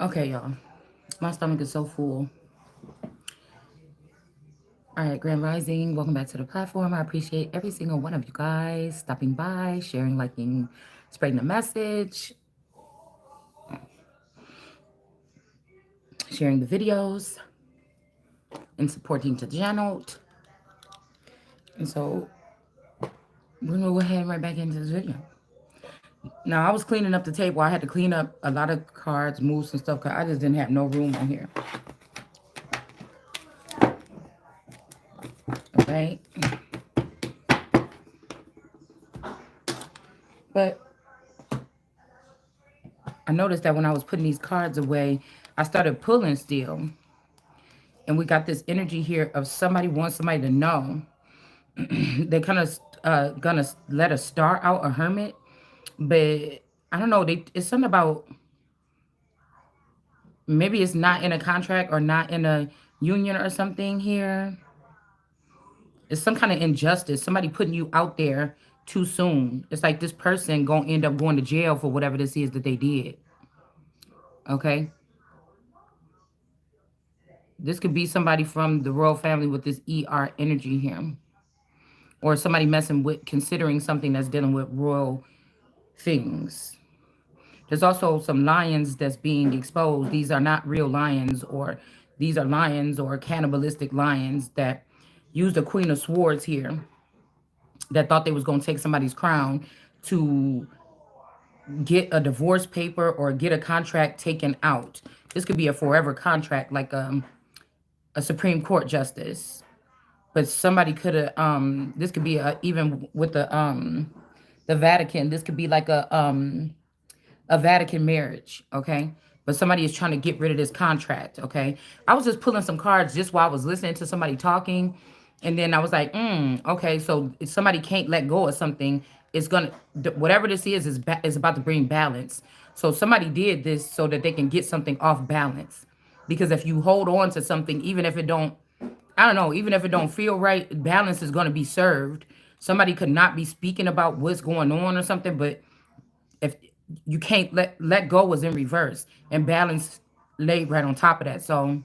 Okay, y'all. My stomach is so full. All right, Grand Rising. Welcome back to the platform. I appreciate every single one of you guys stopping by, sharing, liking, spreading the message, sharing the videos, and supporting the channel. And so we're gonna go ahead and right back into this video. Now I was cleaning up the table. I had to clean up a lot of cards, move some stuff, because I just didn't have no room on here. Okay. But I noticed that when I was putting these cards away, I started pulling still. And we got this energy here of somebody wants somebody to know. They're kind of gonna let a star out, a hermit. But I don't know. It's something about, maybe it's not in a contract or not in a union or something here. It's some kind of injustice. Somebody putting you out there too soon. It's like this person gonna end up going to jail for whatever this is that they did. Okay. This could be somebody from the royal family with this ER energy here. Or somebody messing with, considering something that's dealing with royal things. There's also some lions that's being exposed. These are not real lions, or these are lions or cannibalistic lions that use the Queen of Swords here, that thought they was going to take somebody's crown to get a divorce paper or get a contract taken out. This could be a forever contract, like a Supreme Court justice. But somebody could have, this could be even with the Vatican, this could be like a Vatican marriage, okay? But somebody is trying to get rid of this contract, okay? I was just pulling some cards just while I was listening to somebody talking. And then I was like, okay, so if somebody can't let go of something, it's gonna, whatever this is about to bring balance. So somebody did this so that they can get something off balance. Because if you hold on to something, even if it don't, I don't know, even if it don't feel right, balance is gonna be served. Somebody could not be speaking about what's going on or something, but if you can't let go was in reverse, and balance laid right on top of that. So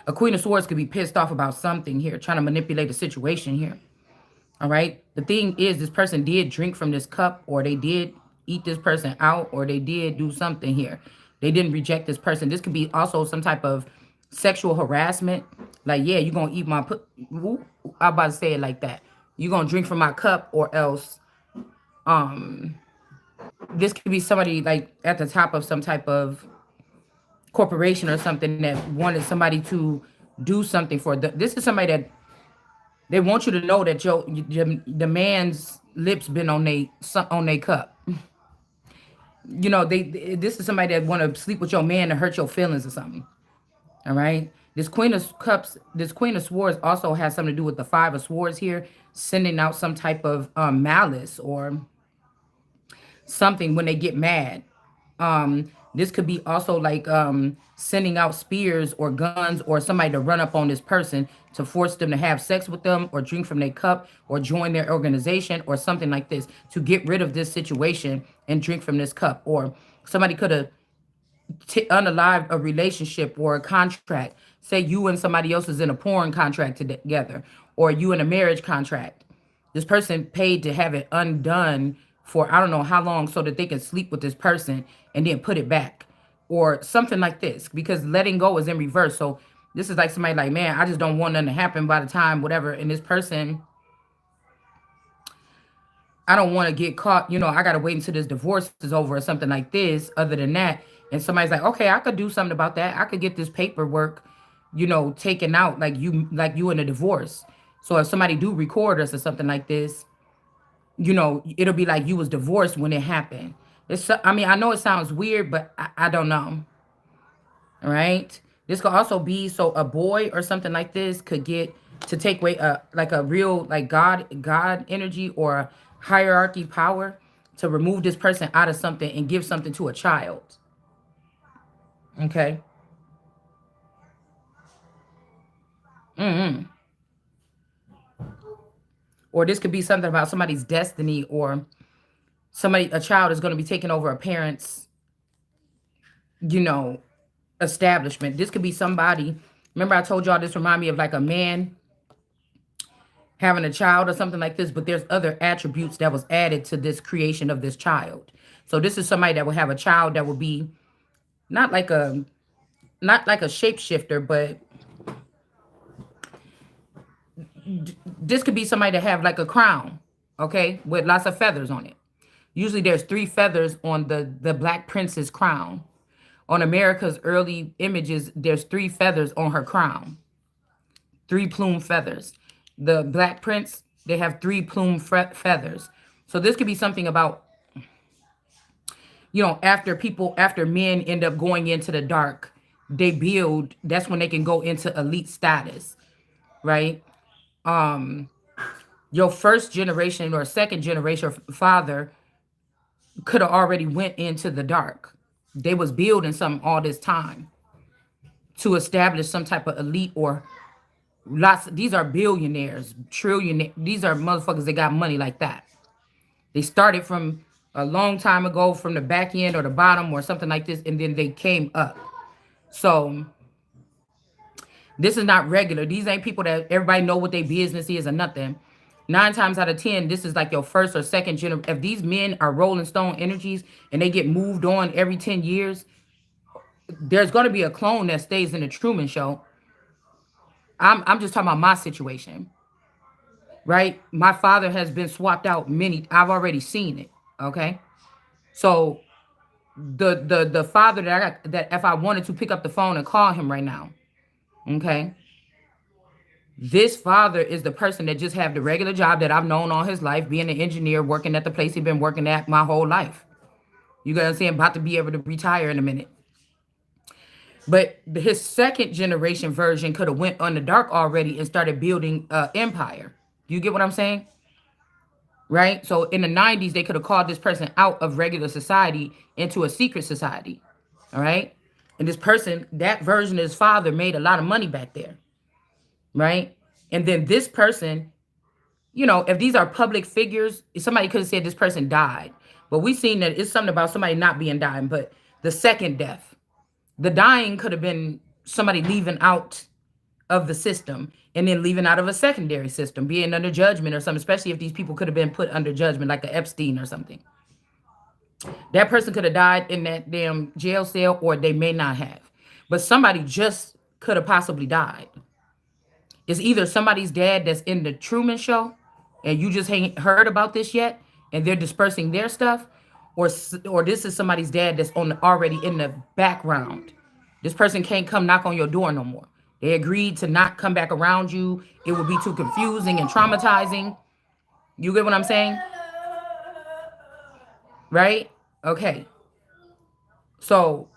a Queen of Swords could be pissed off about something here, trying to manipulate the situation here. All right. The thing is, this person did drink from this cup, or they did eat this person out, or they did do something here. They didn't reject this person. This could be also some type of sexual harassment. Like, yeah, you're gonna eat my put. I'm about to say it like that. You're gonna drink from my cup, or else this could be somebody like at the top of some type of corporation or something that wanted somebody to do something for this is somebody that they want you to know that the man's lips been on they cup. You know, this is somebody that want to sleep with your man to hurt your feelings or something. All right. This Queen of Cups, this Queen of Swords also has something to do with the Five of Swords here, sending out some type of malice or something when they get mad. This could be also like sending out spears or guns or somebody to run up on this person to force them to have sex with them or drink from their cup or join their organization or something like this to get rid of this situation and drink from this cup. Or somebody could have unalive a relationship or a contract. Say you and somebody else is in a porn contract together, or you in a marriage contract. This person paid to have it undone for I don't know how long so that they can sleep with this person and then put it back or something like this, because letting go is in reverse. So this is like somebody like, man, I just don't want nothing to happen by the time whatever. And this person, I don't want to get caught, I got to wait until this divorce is over or something like this. Other than that, and somebody's like, okay, I could do something about that. I could get this paperwork, taken out like you in a divorce. So if somebody do record us or something like this, it'll be like you was divorced when it happened. I mean, I know it sounds weird, but I don't know. All right. This could also be so a boy or something like this could get to take away like a real like God energy or hierarchy power to remove this person out of something and give something to a child. Okay. Or this could be something about somebody's destiny, or a child is going to be taking over a parent's you know, establishment. This could be somebody. Remember, I told y'all this remind me of like a man having a child or something like this, but there's other attributes that was added to this creation of this child. So this is somebody that will have a child that will be not like a not like a shapeshifter, but this could be somebody that have like a crown, okay, with lots of feathers on it. Usually there's three feathers on the black prince's crown. On America's early images, there's three feathers on her crown, three plume feathers. The black prince, they have three plume feathers. So this could be something about, after people, after men end up going into the dark, they build, that's when they can go into elite status, right? Your first generation or second generation father could have already went into the dark. They was building something all this time to establish some type of elite or lots. These are billionaires, trillionaires. These are motherfuckers that got money like that. They started from a long time ago, from the back end or the bottom or something like this, and then they came up. So this is not regular. These ain't people that everybody know what their business is or nothing. 9 times out of 10, this is like your first or second generation. If these men are Rolling Stone energies and they get moved on every 10 years, there's going to be a clone that stays in the Truman Show. I'm just talking about my situation, right? My father has been swapped out many. I've already seen it. Okay, so the father that I got, that if I wanted to pick up the phone and call him right now, okay, this father is the person that just have the regular job that I've known all his life, being an engineer, working at the place he's been working at my whole life. You got to see, I'm about to be able to retire in a minute. But his second generation version could have went on the dark already and started building an empire. You get what I'm saying? Right? So in the 90s, they could have called this person out of regular society into a secret society. All right? And this person, that version of his father, made a lot of money back there. Right? And then this person, if these are public figures, somebody could have said this person died. But we've seen that it's something about somebody not being dying, but the second death. The dying could have been somebody leaving out of the system and then leaving out of a secondary system, being under judgment or something, especially if these people could have been put under judgment, like a Epstein or something. That person could have died in that damn jail cell, or they may not have. But somebody just could have possibly died. It's either somebody's dad that's in the Truman Show and you just ain't heard about this yet and they're dispersing their stuff, or this is somebody's dad that's already in the background. This person can't come knock on your door no more. They agreed to not come back around you. It would be too confusing and traumatizing. You get what I'm saying? Right? Okay. So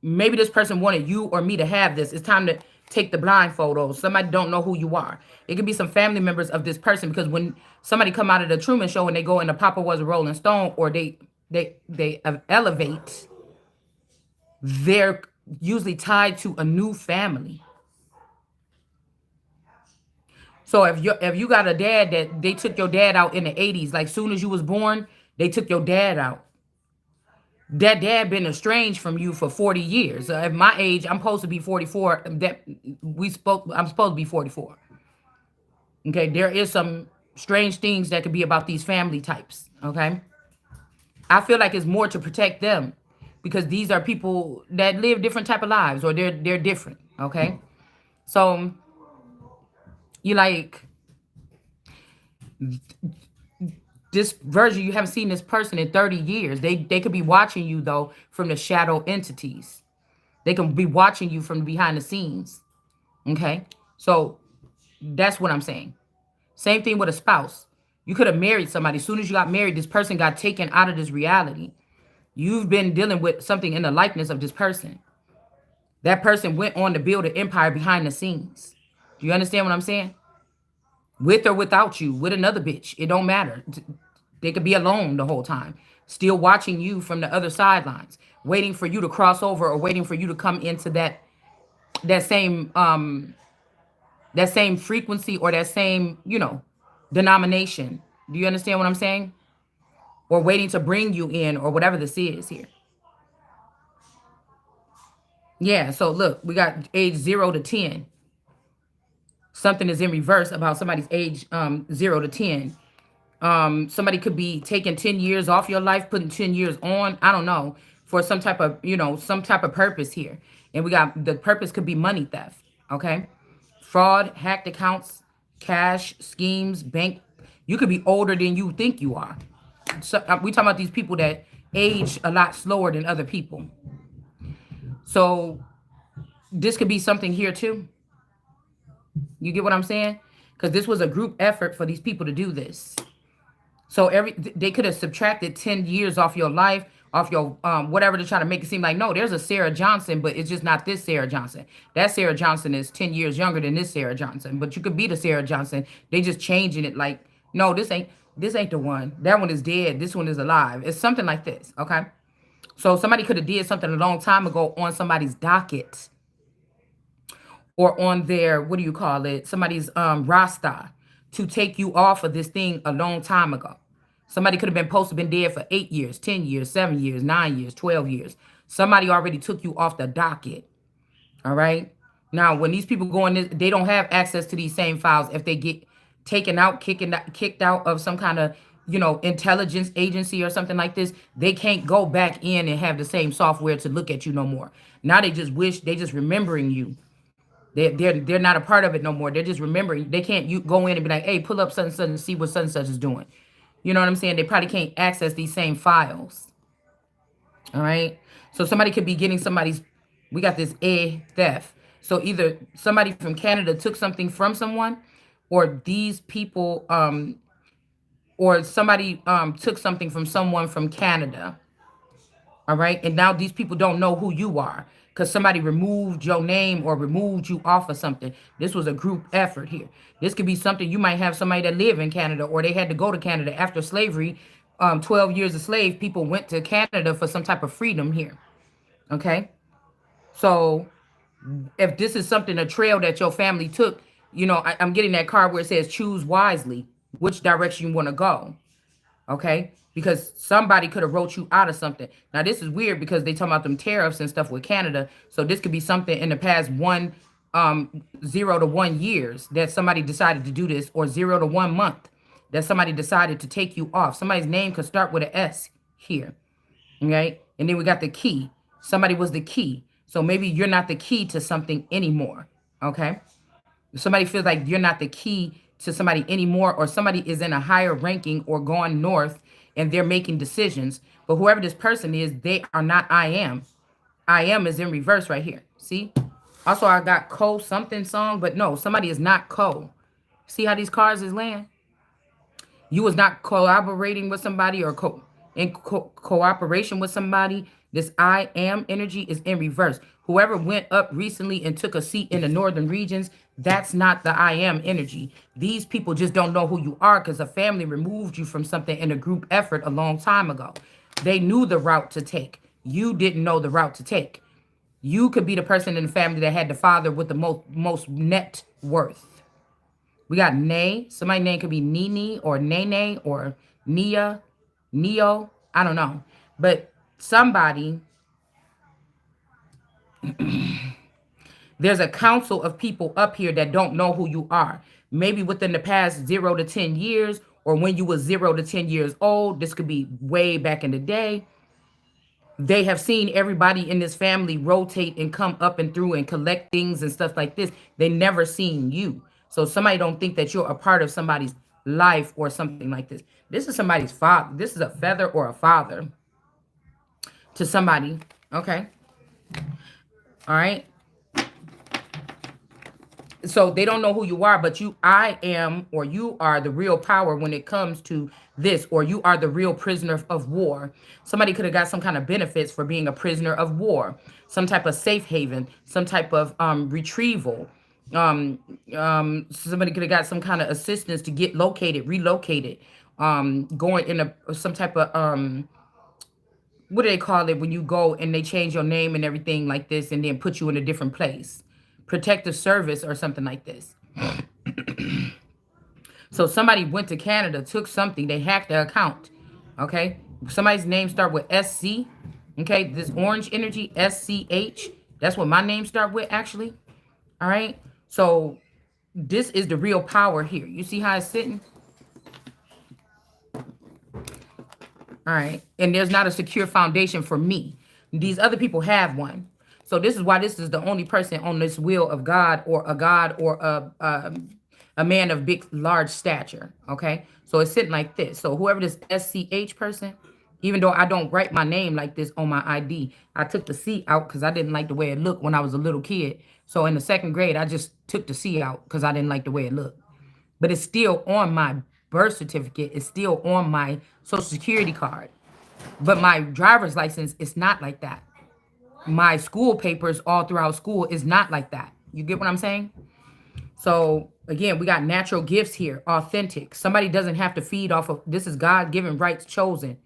maybe this person wanted you or me to have this. It's time to take the blind photos. Somebody don't know who you are. It could be some family members of this person, because when somebody come out of the Truman Show and they go into Papa Was a Rolling Stone, or they elevate, they're usually tied to a new family. So if you got a dad that they took your dad out in the 80s, like soon as you was born, they took your dad out. That dad been estranged from you for 40 years. At my age, I'm supposed to be 44. I'm supposed to be 44. Okay, there is some strange things that could be about these family types. Okay, I feel like it's more to protect them, because these are people that live different type of lives, or they're different. Okay, so you like this version, you haven't seen this person in 30 years. They could be watching you though from the shadow entities. They can be watching you from behind the scenes. Okay, so that's what I'm saying. Same thing with a spouse. You could have married somebody. As soon as you got married, this person got taken out of this reality. You've been dealing with something in the likeness of this person. That person went on to build an empire behind the scenes. Do you understand what I'm saying? With or without you, with another bitch, it don't matter. They could be alone the whole time, still watching you from the other sidelines, waiting for you to cross over, or waiting for you to come into that same frequency, or that same denomination. Do you understand what I'm saying? Or waiting to bring you in, or whatever this is here. Yeah, so look, we got age 0 to 10. Something is in reverse about somebody's age 0 to 10. Somebody could be taking 10 years off your life, putting 10 years on, I don't know, for some type of, some type of purpose here. And we got the purpose could be money theft, okay? Fraud, hacked accounts, cash, schemes, bank. You could be older than you think you are. So, we talking about these people that age a lot slower than other people. So this could be something here too. You get what I'm saying? Because this was a group effort for these people to do this. So they could have subtracted 10 years off your life, off your whatever, to try to make it seem like, no, there's a Sarah Johnson, but it's just not this Sarah Johnson. That Sarah Johnson is 10 years younger than this Sarah Johnson. But you could be the Sarah Johnson. They just changing it like, no, this ain't the one. That one is dead. This one is alive. It's something like this, okay? So somebody could have did something a long time ago on somebody's docket or on their, what do you call it, somebody's rasta, to take you off of this thing a long time ago. Somebody could have been supposed to been dead for 8 years, 10 years, 7 years, 9 years, 12 years. Somebody already took you off the docket. All right. Now, when these people go in this, they don't have access to these same files. If they get taken out, kicked out of some kind of, intelligence agency or something like this, they can't go back in and have the same software to look at you no more. Now they just remembering you. They're not a part of it no more. They're just remembering. They can't you go in and be like, hey, pull up such and such and see what such and such is doing. You know what I'm saying? They probably can't access these same files. All right. So somebody could be getting somebody's. We got this theft. So either somebody from Canada took something from someone, or these people, or somebody took something from someone from Canada. All right. And now these people don't know who you are because somebody removed your name or removed you off of something. This was a group effort here. This could be something you might have somebody that live in Canada, or they had to go to Canada after slavery. 12 years of slave, people went to Canada for some type of freedom here. Okay. So if this is something, a trail that your family took, I'm getting that card where it says choose wisely which direction you want to go. Okay, because somebody could have wrote you out of something. Now this is weird because they talking about them tariffs and stuff with Canada. So this could be something in the past 0 to 1 years that somebody decided to do this, or 0 to 1 month that somebody decided to take you off. Somebody's name could start with an S here. Okay, and then we got the key. Somebody was the key. So maybe you're not the key to something anymore. Okay, if somebody feels like you're not the key to somebody anymore, or somebody is in a higher ranking or gone north and they're making decisions, but whoever this person is, they are not I am. I am is in reverse right here. See? Also, I got co something song, but no, somebody is not co. See how these cards is laying? You was not collaborating with somebody, or cooperation with somebody. This I am energy is in reverse. Whoever went up recently and took a seat in the northern regions, that's not the I am energy. These people just don't know who you are because a family removed you from something in a group effort a long time ago. They knew the route to take. You didn't know the route to take. You could be the person in the family that had the father with the most net worth. We got Nay. Somebody's name could be Nini or Nene or Nia, Neo. I don't know. But somebody, there's a council of people up here that don't know who you are. Maybe within the past 0 to 10 years, or when you were 0 to 10 years old. This could be way back in the day. They have seen everybody in this family rotate and come up and through and collect things and stuff like this. They never seen you. So somebody don't think that you're a part of somebody's life or something like this. This is somebody's father. This is a feather or a father to somebody. Okay. All right. So they don't know who you are, but I am, or you are the real power when it comes to this, or you are the real prisoner of war. Somebody could have got some kind of benefits for being a prisoner of war, some type of safe haven, some type of retrieval. Somebody could have got some kind of assistance to get located, relocated, going in some type of what do they call it when you go and they change your name and everything like this and then put you in a different place? Protective service or something like this. So somebody went to Canada, took something, they hacked the account. Okay. Somebody's name start with SC. Okay. This orange energy, SCH. That's what my name start with, actually. All right. So this is the real power here. You see how it's sitting? All right. And there's not a secure foundation for me. These other people have one. So this is why this is the only person on this wheel of God or a man of big, large stature. Okay. So it's sitting like this. So whoever this SCH person, even though I don't write my name like this on my ID, I took the C out because I didn't like the way it looked when I was a little kid. So in the second grade, I just took the C out because I didn't like the way it looked. But it's still on my birth certificate. It's still on my social security card. But my driver's license is not like that. My school papers all throughout school is not like that. You get what I'm saying? So again, we got natural gifts here, authentic. Somebody doesn't have to feed off of this is God-given rights chosen.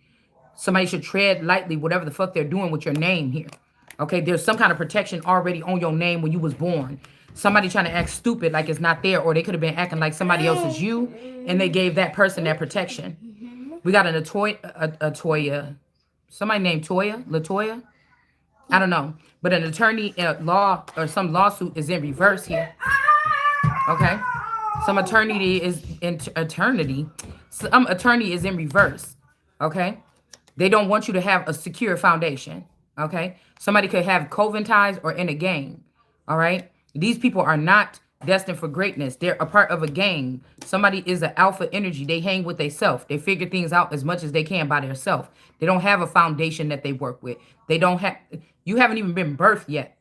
Somebody should tread lightly, whatever the fuck they're doing with your name here. Okay, there's some kind of protection already on your name when you was born. Somebody trying to act stupid like it's not there, or they could have been acting like somebody else is you, and they gave that person that protection. We got a Toya, somebody named Toya, Latoya. I don't know, but an attorney law or some lawsuit is in reverse here. Okay, some attorney is in eternity. Some attorney is in reverse. Okay, they don't want you to have a secure foundation. Okay, somebody could have coven ties or in a gang. All right, these people are not destined for greatness. They're a part of a gang. Somebody is an alpha energy. They hang with themselves. They figure things out as much as they can by themselves. They don't have a foundation that they work with. They don't have. You haven't even been birthed yet.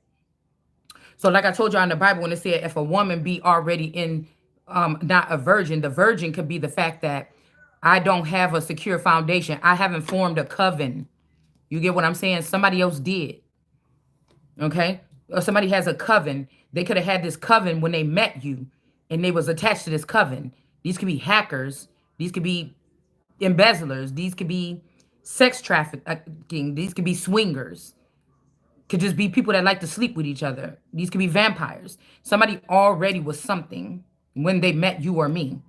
So like I told you in the Bible, when it said if a woman be already in not a virgin, the virgin could be the fact that I don't have a secure foundation. I haven't formed a coven. You get what I'm saying? Somebody else did. Okay? Or somebody has a coven. They could have had this coven when they met you and they was attached to this coven. These could be hackers. These could be embezzlers. These could be sex trafficking. These could be swingers. Could just be people that like to sleep with each other. These could be vampires. Somebody already was something when they met you or me.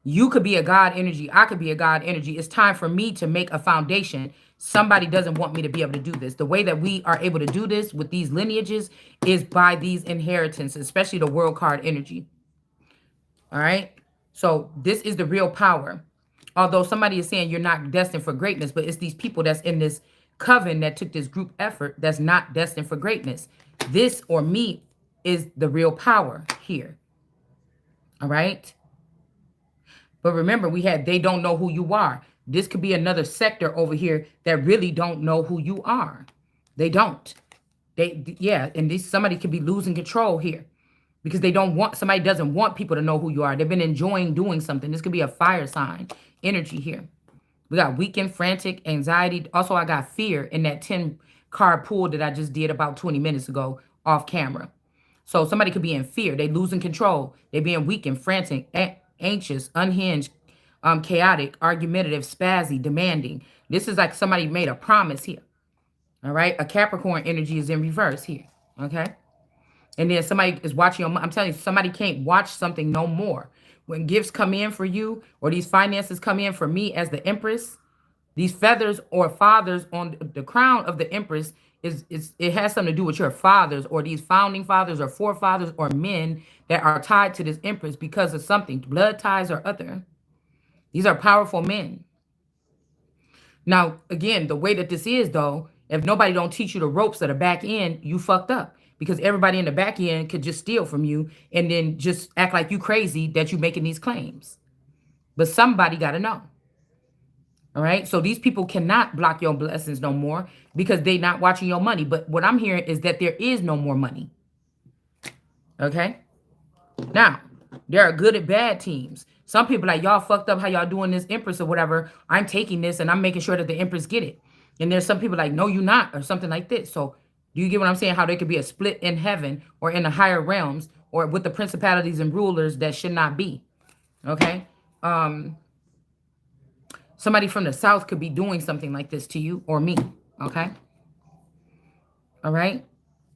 You could be a God energy. I could be a God energy. It's time for me to make a foundation. Somebody doesn't want me to be able to do this. The way that we are able to do this with these lineages is by these inheritances, especially the world card energy. All right. So this is the real power. Although somebody is saying you're not destined for greatness, but it's these people that's in this coven that took this group effort that's not destined for greatness. This or me is the real power here. All right. But remember, we had they don't know who you are. This could be another sector over here that really don't know who you are. They don't. Yeah, and this somebody could be losing control here because they don't want somebody doesn't want people to know who you are. They've been enjoying doing something. This could be a fire sign energy here. We got weakened, frantic, anxiety. Also, I got fear in that 10 card pool that I just did about 20 minutes ago off camera. So somebody could be in fear. They losing control. They being weakened, frantic, anxious, unhinged, chaotic, argumentative, spazzy, demanding. This is like somebody made a promise here. All right. A Capricorn energy is in reverse here. Okay. And then somebody is watching. I'm telling you, somebody can't watch something no more. When gifts come in for you or these finances come in for me as the Empress, these feathers or fathers on the crown of the Empress is it has something to do with your fathers or these founding fathers or forefathers or men that are tied to this Empress because of something, blood ties or other. These are powerful men. Now, again, the way that this is though, if nobody don't teach you the ropes of the back end, you fucked up because everybody in the back end could just steal from you and then just act like you crazy that you making these claims. But somebody got to know. All right. So these people cannot block your blessings no more because they not watching your money. But what I'm hearing is that there is no more money. Okay. Now, there are good and bad teams. Some people like, y'all fucked up how y'all doing this Empress or whatever. I'm taking this and I'm making sure that the Empress get it. And there's some people like, no, you not, or something like this. So do you get what I'm saying? How there could be a split in heaven or in the higher realms or with the principalities and rulers that should not be. Okay. Somebody from the South could be doing something like this to you or me. Okay. All right.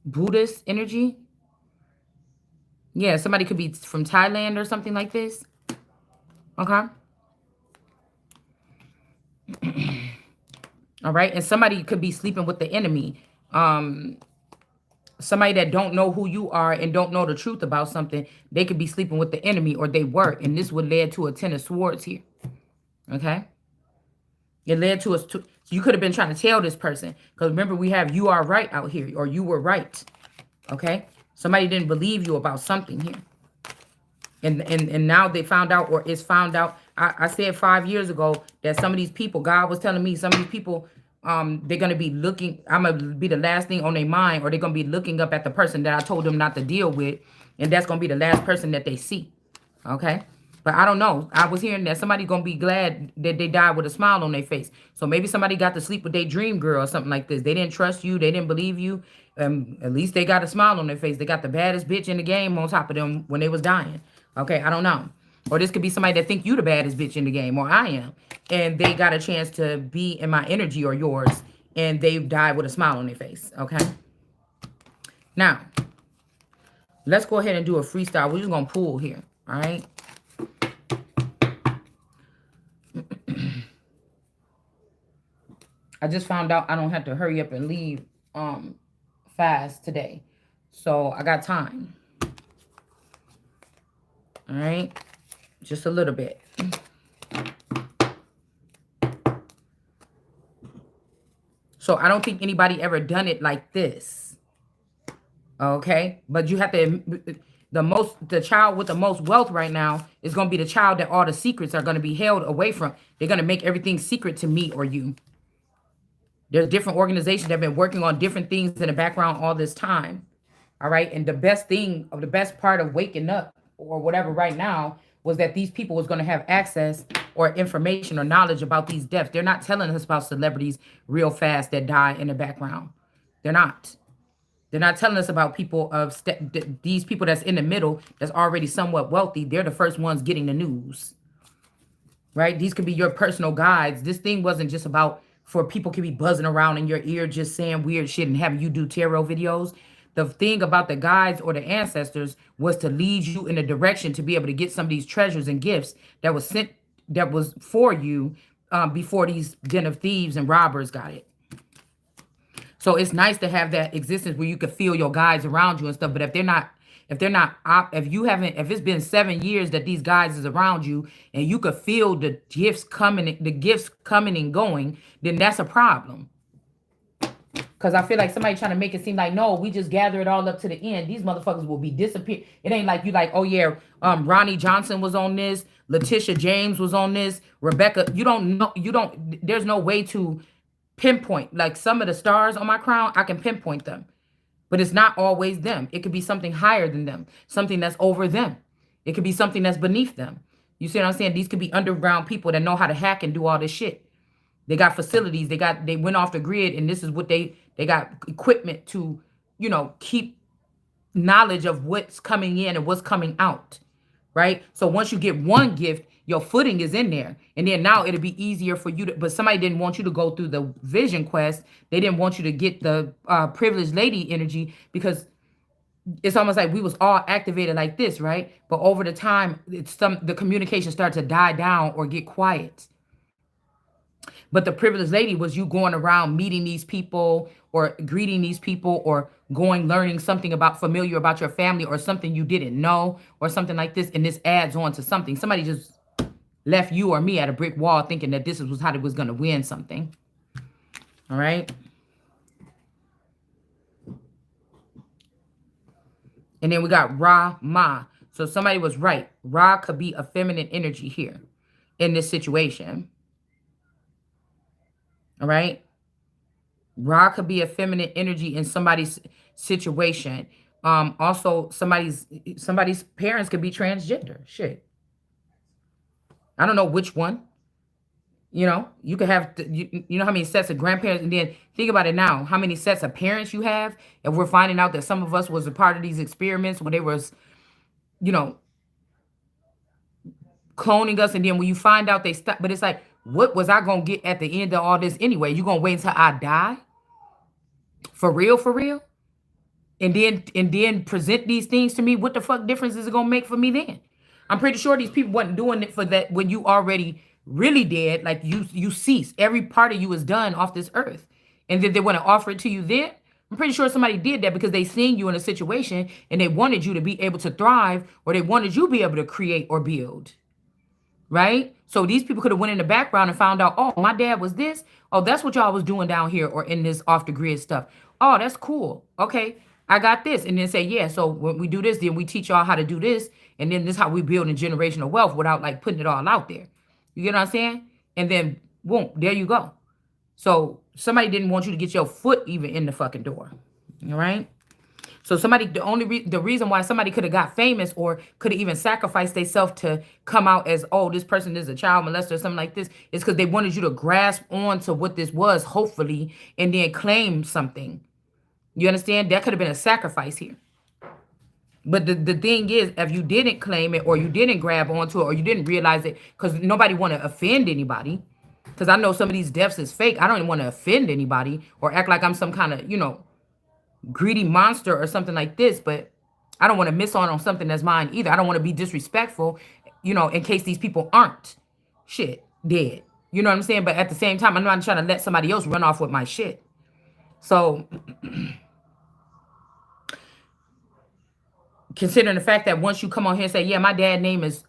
Buddhist energy. Yeah, somebody could be from Thailand or something like this. Okay. All right. And somebody could be sleeping with the enemy. Somebody that don't know who you are and don't know the truth about something, they could be sleeping with the enemy, or they were, and this would lead to a 10 of swords here. Okay, it led to us to, you could have been trying to tell this person, because remember, we have you are right out here, or you were right. Okay, somebody didn't believe you about something here, and now they found out, or it's found out. I said 5 years ago that some of these people, God was telling me, some of these people, they're gonna be looking. I'm gonna be the last thing on their mind, or they're gonna be looking up at the person that I told them not to deal with, and that's gonna be the last person that they see. Okay. But I don't know. I was hearing that somebody gonna be glad that they died with a smile on their face. So maybe somebody got to sleep with their dream girl or something like this. They didn't trust you. They didn't believe you. At least they got a smile on their face. They got the baddest bitch in the game on top of them when they was dying. Okay, I don't know. Or this could be somebody that think you the baddest bitch in the game, or I am, and they got a chance to be in my energy or yours, and they died with a smile on their face. Okay. Now, let's go ahead and do a freestyle. We're just gonna pull here. All right. I just found out I don't have to hurry up and leave fast today. So I got time. All right. Just a little bit. So I don't think anybody ever done it like this. Okay. But you have to, the child with the most wealth right now is going to be the child that all the secrets are going to be held away from. They're going to make everything secret to me or you. There's different organizations that have been working on different things in the background all this time. All right. And the best thing, of the best part of waking up or whatever right now, was that these people was going to have access or information or knowledge about these deaths. They're not telling us about celebrities real fast that die in the background. They're not. They're not telling us about people of these people that's in the middle, that's already somewhat wealthy. They're the first ones getting the news. Right? These could be your personal guides. This thing wasn't just about for people to be buzzing around in your ear just saying weird shit and having you do tarot videos. The thing about the guides or the ancestors was to lead you in a direction to be able to get some of these treasures and gifts that was sent, that was for you before these den of thieves and robbers got it. So it's nice to have that existence where you can feel your guides around you and stuff. But if it's been 7 years that these guides is around you and you could feel the gifts coming and going, then that's a problem. Because I feel like somebody trying to make it seem like, no, we just gather it all up to the end. These motherfuckers will be disappeared. It ain't like you like, oh yeah, Ronnie Johnson was on this, Letitia James was on this, Rebecca. You don't know, there's no way to pinpoint. Like some of the stars on my crown, I can pinpoint them. But it's not always them. It could be something higher than them, something that's over them. It could be something that's beneath them. You see what I'm saying? These could be underground people that know how to hack and do all this shit. They got facilities. They went off the grid, and this is what they got equipment to, keep knowledge of what's coming in and what's coming out, right? So once you get one gift, your footing is in there, and then now it'll be easier for you to. But somebody didn't want you to go through the vision quest. They didn't want you to get the privileged lady energy, because it's almost like we was all activated like this, right? But over the time, the communication started to die down or get quiet. But the privileged lady was you going around meeting these people or greeting these people or learning something familiar about your family or something you didn't know or something like this. And this adds on to something. Somebody just left you or me at a brick wall thinking that this was how they was going to win something. All right. And then we got Ra Ma. So somebody was right. Ra could be a feminine energy here in this situation. All right. Ra could be a feminine energy in somebody's situation. Also, somebody's parents could be transgender. Shit. I don't know which one. You could have, you know how many sets of grandparents, and then think about it now, how many sets of parents you have. And we're finding out that some of us was a part of these experiments when they was, cloning us. And then when you find out they stop, but it's like, what was I going to get at the end of all this anyway? You going to wait until I die? For real, for real? And then present these things to me? What the fuck difference is it going to make for me then? I'm pretty sure these people wasn't doing it for that when you already really dead. Like you cease. Every part of you is done off this earth. And then they want to offer it to you then? I'm pretty sure somebody did that because they seen you in a situation and they wanted you to be able to thrive, or they wanted you to be able to create or build. Right? So these people could have went in the background and found out, oh, my dad was this. Oh, that's what y'all was doing down here or in this off the grid stuff. Oh, that's cool. Okay, I got this. And then say, yeah, so when we do this, then we teach y'all how to do this. And then this is how we build a generational wealth without like putting it all out there. You get what I'm saying? And then boom, there you go. So somebody didn't want you to get your foot even in the fucking door. All right. So somebody, the reason why somebody could have got famous or could have even sacrificed themselves to come out as, oh, this person is a child molester or something like this, is because they wanted you to grasp on to what this was, hopefully, and then claim something. You understand? That could have been a sacrifice here. But the thing is, if you didn't claim it or you didn't grab onto it or you didn't realize it, because nobody want to offend anybody, because I know some of these deaths is fake. I don't even want to offend anybody or act like I'm some kind of, greedy monster or something like this, but I don't want to miss on something that's mine either. I don't want to be disrespectful, in case these people aren't dead. You know what I'm saying? But at the same time, I'm not trying to let somebody else run off with my shit. So considering the fact that once you come on here and say, yeah, my dad's name is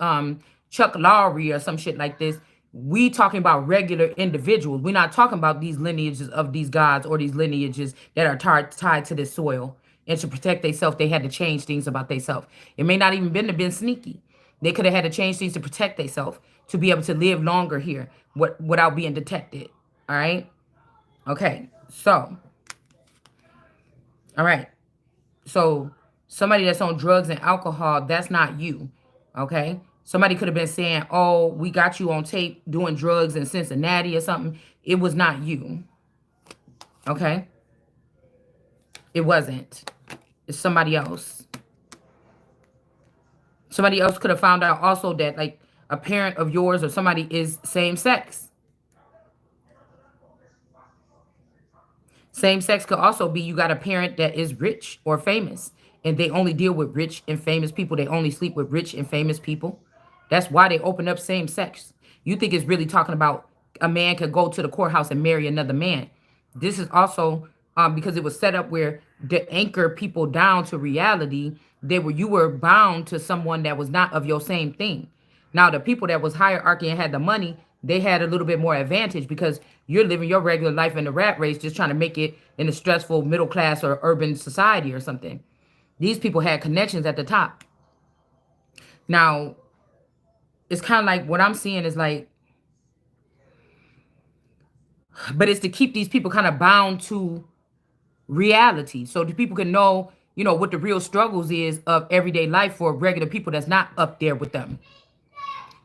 Chuck Lowry or some shit like this, we talking about regular individuals. We're not talking about these lineages of these gods or these lineages that are tied to this soil. And to protect themselves, they had to change things about themselves. It may not even been sneaky. They could have had to change things to protect themselves to be able to live longer here without being detected. All right? Okay. So, all right. So somebody that's on drugs and alcohol, that's not you. Okay? Somebody could have been saying, oh, we got you on tape doing drugs in Cincinnati or something. It was not you. Okay? It wasn't. It's somebody else. Somebody else could have found out also that like a parent of yours or somebody is same sex. Same sex could also be you got a parent that is rich or famous and they only deal with rich and famous people. They only sleep with rich and famous people. That's why they open up same sex. You think it's really talking about a man could go to the courthouse and marry another man. This is also because it was set up where to anchor people down to reality, you were bound to someone that was not of your same thing. Now, the people that was hierarchy and had the money, they had a little bit more advantage because you're living your regular life in the rat race, just trying to make it in a stressful middle class or urban society or something. These people had connections at the top. Now, it's kind of like what I'm seeing is like, but it's to keep these people kind of bound to reality. So the people can know, what the real struggles is of everyday life for regular people that's not up there with them.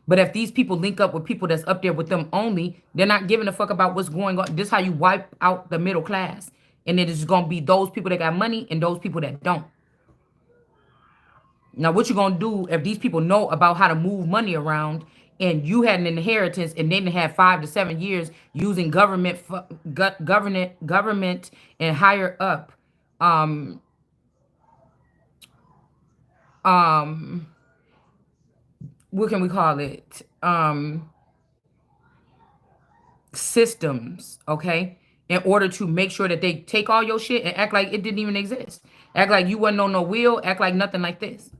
But if these people link up with people that's up there with them only, they're not giving a fuck about what's going on. This is how you wipe out the middle class. And it is going to be those people that got money and those people that don't. Now, what you going to do if these people know about how to move money around and you had an inheritance and then had 5 to 7 years using government and higher up what can we call it? Systems, okay? In order to make sure that they take all your shit and act like it didn't even exist. Act like you wasn't on no wheel, act like nothing like this.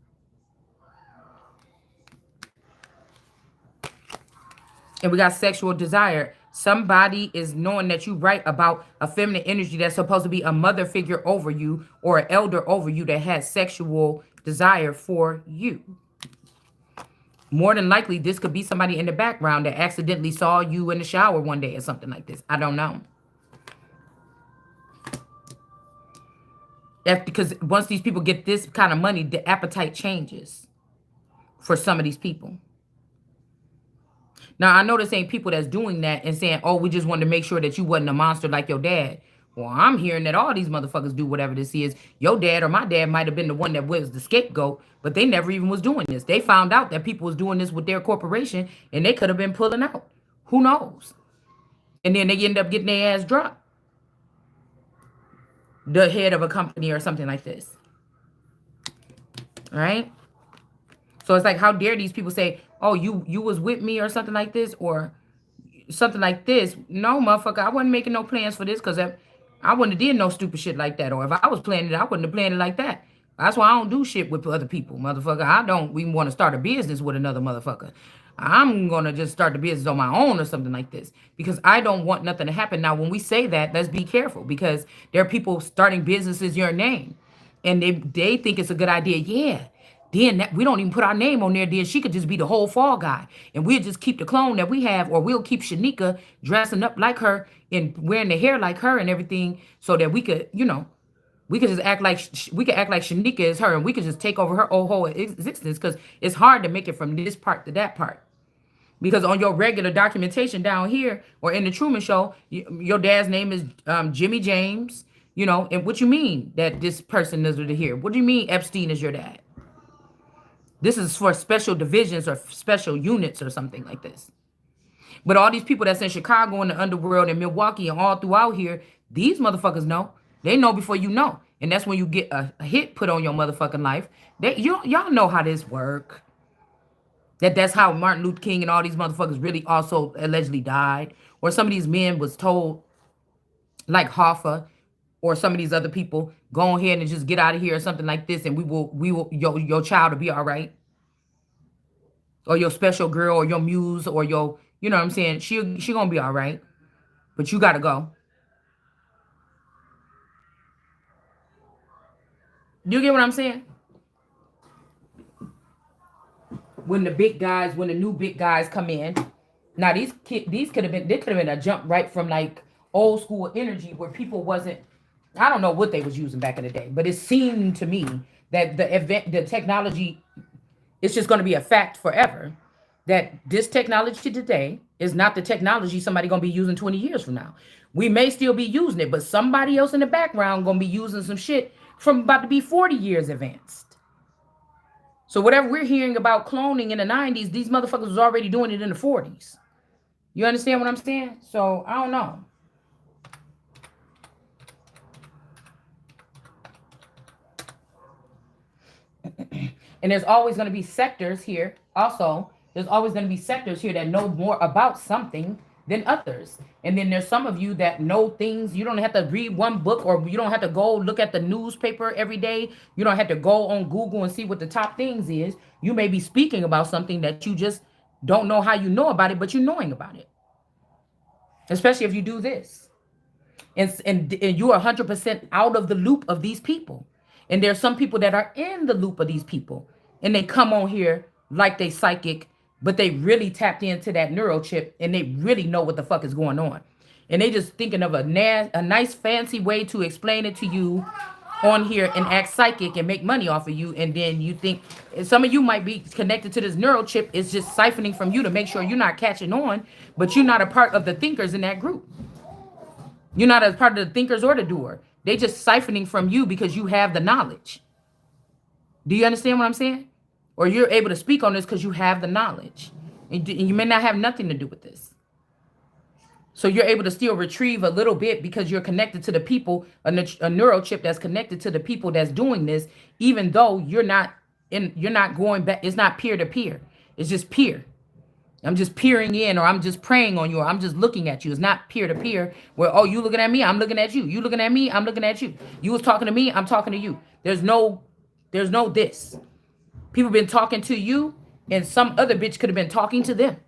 And we got sexual desire. Somebody is knowing that you write about a feminine energy that's supposed to be a mother figure over you or an elder over you that has sexual desire for you. More than likely, this could be somebody in the background that accidentally saw you in the shower one day or something like this. I don't know. Because once these people get this kind of money, the appetite changes for some of these people. Now, I know this ain't people that's doing that and saying, oh, we just wanted to make sure that you wasn't a monster like your dad. Well, I'm hearing that all these motherfuckers do whatever this is. Your dad or my dad might have been the one that was the scapegoat, but they never even was doing this. They found out that people was doing this with their corporation, and they could have been pulling out. Who knows? And then they end up getting their ass dropped. The head of a company or something like this. All right? So it's like, how dare these people say, oh, you was with me or something like this or something like this. No, motherfucker, I wasn't making no plans for this because I wouldn't have did no stupid shit like that. Or if I was planning it, I wouldn't have planned it like that. That's why I don't do shit with other people, motherfucker. I don't even want to start a business with another motherfucker. I'm gonna just start the business on my own or something like this because I don't want nothing to happen. Now, when we say that, let's be careful because there are people starting businesses your name, and they think it's a good idea. Yeah, then we don't even put our name on there. Then she could just be the whole fall guy, and we'll just keep the clone that we have, or we'll keep Shanika dressing up like her and wearing the hair like her and everything, so that we could, we could just act like we could act like Shanika is her, and we could just take over her whole existence because it's hard to make it from this part to that part. Because on your regular documentation down here or in the Truman Show, your dad's name is Jimmy James, and what you mean that this person is here? What do you mean Epstein is your dad? This is for special divisions or special units or something like this. But all these people that's in Chicago and the underworld and Milwaukee and all throughout here, these motherfuckers know. They know before you know. And that's when you get a hit put on your motherfucking life. Y'all know how this work. That's how Martin Luther King and all these motherfuckers really also allegedly died. Or some of these men was told, like Hoffa, or some of these other people, go ahead and just get out of here or something like this, and we will your child will be all right. Or your special girl or your muse or your, you know what I'm saying? She gonna be all right. But you gotta go. You get what I'm saying? When the new big guys come in. Now these could have been a jump right from like old school energy where people wasn't, I don't know what they was using back in the day, but it seemed to me that the technology is just going to be a fact forever. That this technology today is not the technology somebody going to be using 20 years from now. We may still be using it, but somebody else in the background going to be using some shit from about to be 40 years advanced. So whatever we're hearing about cloning in the 90s, these motherfuckers was already doing it in the 40s. You understand what I'm saying? So I don't know. And there's always going to be sectors here. Also, there's always going to be sectors here that know more about something than others. And then there's some of you that know things. You don't have to read one book, or you don't have to go look at the newspaper every day. You don't have to go on Google and see what the top things is. You may be speaking about something that you just don't know how you know about it, but you're knowing about it. Especially if you do this. And you are 100% out of the loop of these people. And there's some people that are in the loop of these people. And they come on here like they psychic, but they really tapped into that neural chip and they really know what the fuck is going on. And they just thinking of a nice fancy way to explain it to you on here and act psychic and make money off of you. And then you think some of you might be connected to this neural chip. It's just siphoning from you to make sure you're not catching on, but you're not a part of the thinkers in that group. You're not a part of the thinkers or the doer. They just siphoning from you because you have the knowledge. Do you understand what I'm saying? Or you're able to speak on this because you have the knowledge. And you may not have nothing to do with this. So you're able to still retrieve a little bit because you're connected to the people, a neural chip that's connected to the people that's doing this, even though you're not going back. It's not peer to peer. It's just peer. I'm just peering in, or I'm just praying on you, or I'm just looking at you. It's not peer to peer where, oh, you looking at me, I'm looking at you. You looking at me, I'm looking at you. You was talking to me, I'm talking to you. There's no this. People been talking to you, and some other bitch could have been talking to them.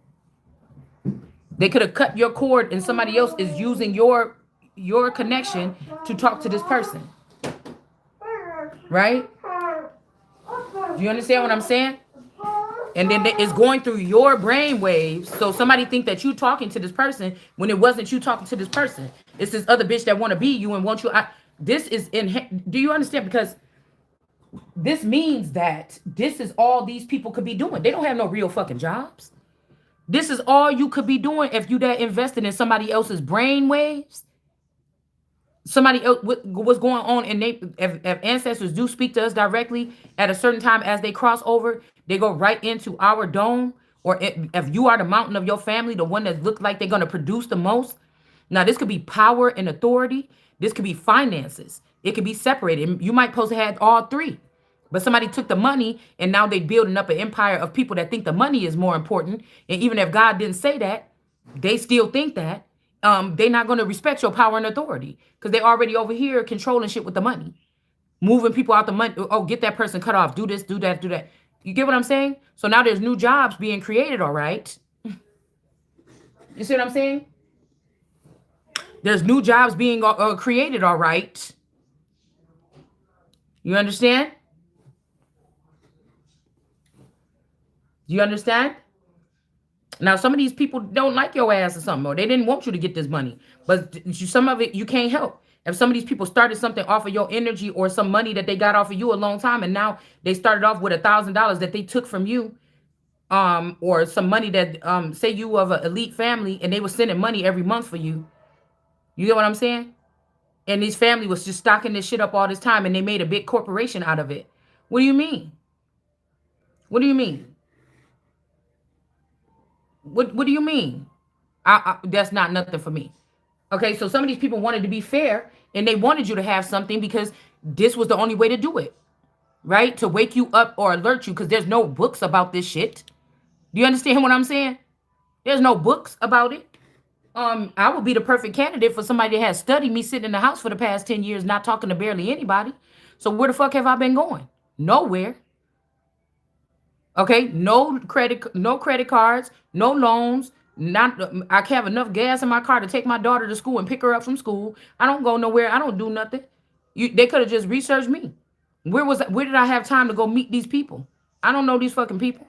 They could have cut your cord, and somebody else is using your connection to talk to this person. Right? Do you understand what I'm saying? And then it's going through your brain waves. So somebody think that you talking to this person when it wasn't you talking to this person. It's this other bitch that want to be you and want you. This is do you understand? Because this means that this is all these people could be doing. They don't have no real fucking jobs. This is all you could be doing if you that invested in somebody else's brain waves. Somebody else, what's going on, and if ancestors do speak to us directly at a certain time as they cross over, they go right into our dome. Or if you are the mountain of your family, the one that looks like they're going to produce the most. Now, this could be power and authority. This could be finances. It could be separated. You might supposed to have all three. But somebody took the money, and now they're building up an empire of people that think the money is more important. And even if God didn't say that, they still think that. they're not going to respect your power and authority because they already over here controlling shit with the money, moving people out the money. Oh, get that person cut off. Do this, do that, do that. You get what I'm saying? So now there's new jobs being created. All right, you see what I'm saying? There's new jobs being created. All right, you understand? You understand? Now, some of these people don't like your ass or something, or they didn't want you to get this money. But some of it you can't help. If some of these people started something off of your energy or some money that they got off of you a long time, and now they started off with $1,000 that they took from you, or some money that say you of an elite family and they were sending money every month for you. You get what I'm saying? And this family was just stocking this shit up all this time, and they made a big corporation out of it. What do you mean? What do you mean? What do you mean? That's not nothing for me. Okay, so some of these people wanted to be fair and they wanted you to have something because this was the only way to do it, right? To wake you up or alert you because there's no books about this shit. Do you understand what I'm saying? There's no books about it. I would be the perfect candidate for somebody that has studied me sitting in the house for the past 10 years, not talking to barely anybody. So where the fuck have I been going? Nowhere. Okay, no credit cards, no loans. Not I have enough gas in my car to take my daughter to school and pick her up from school. I don't go nowhere. I don't do nothing. They could have just researched me. Where did I have time to go meet these people? I don't know these fucking people.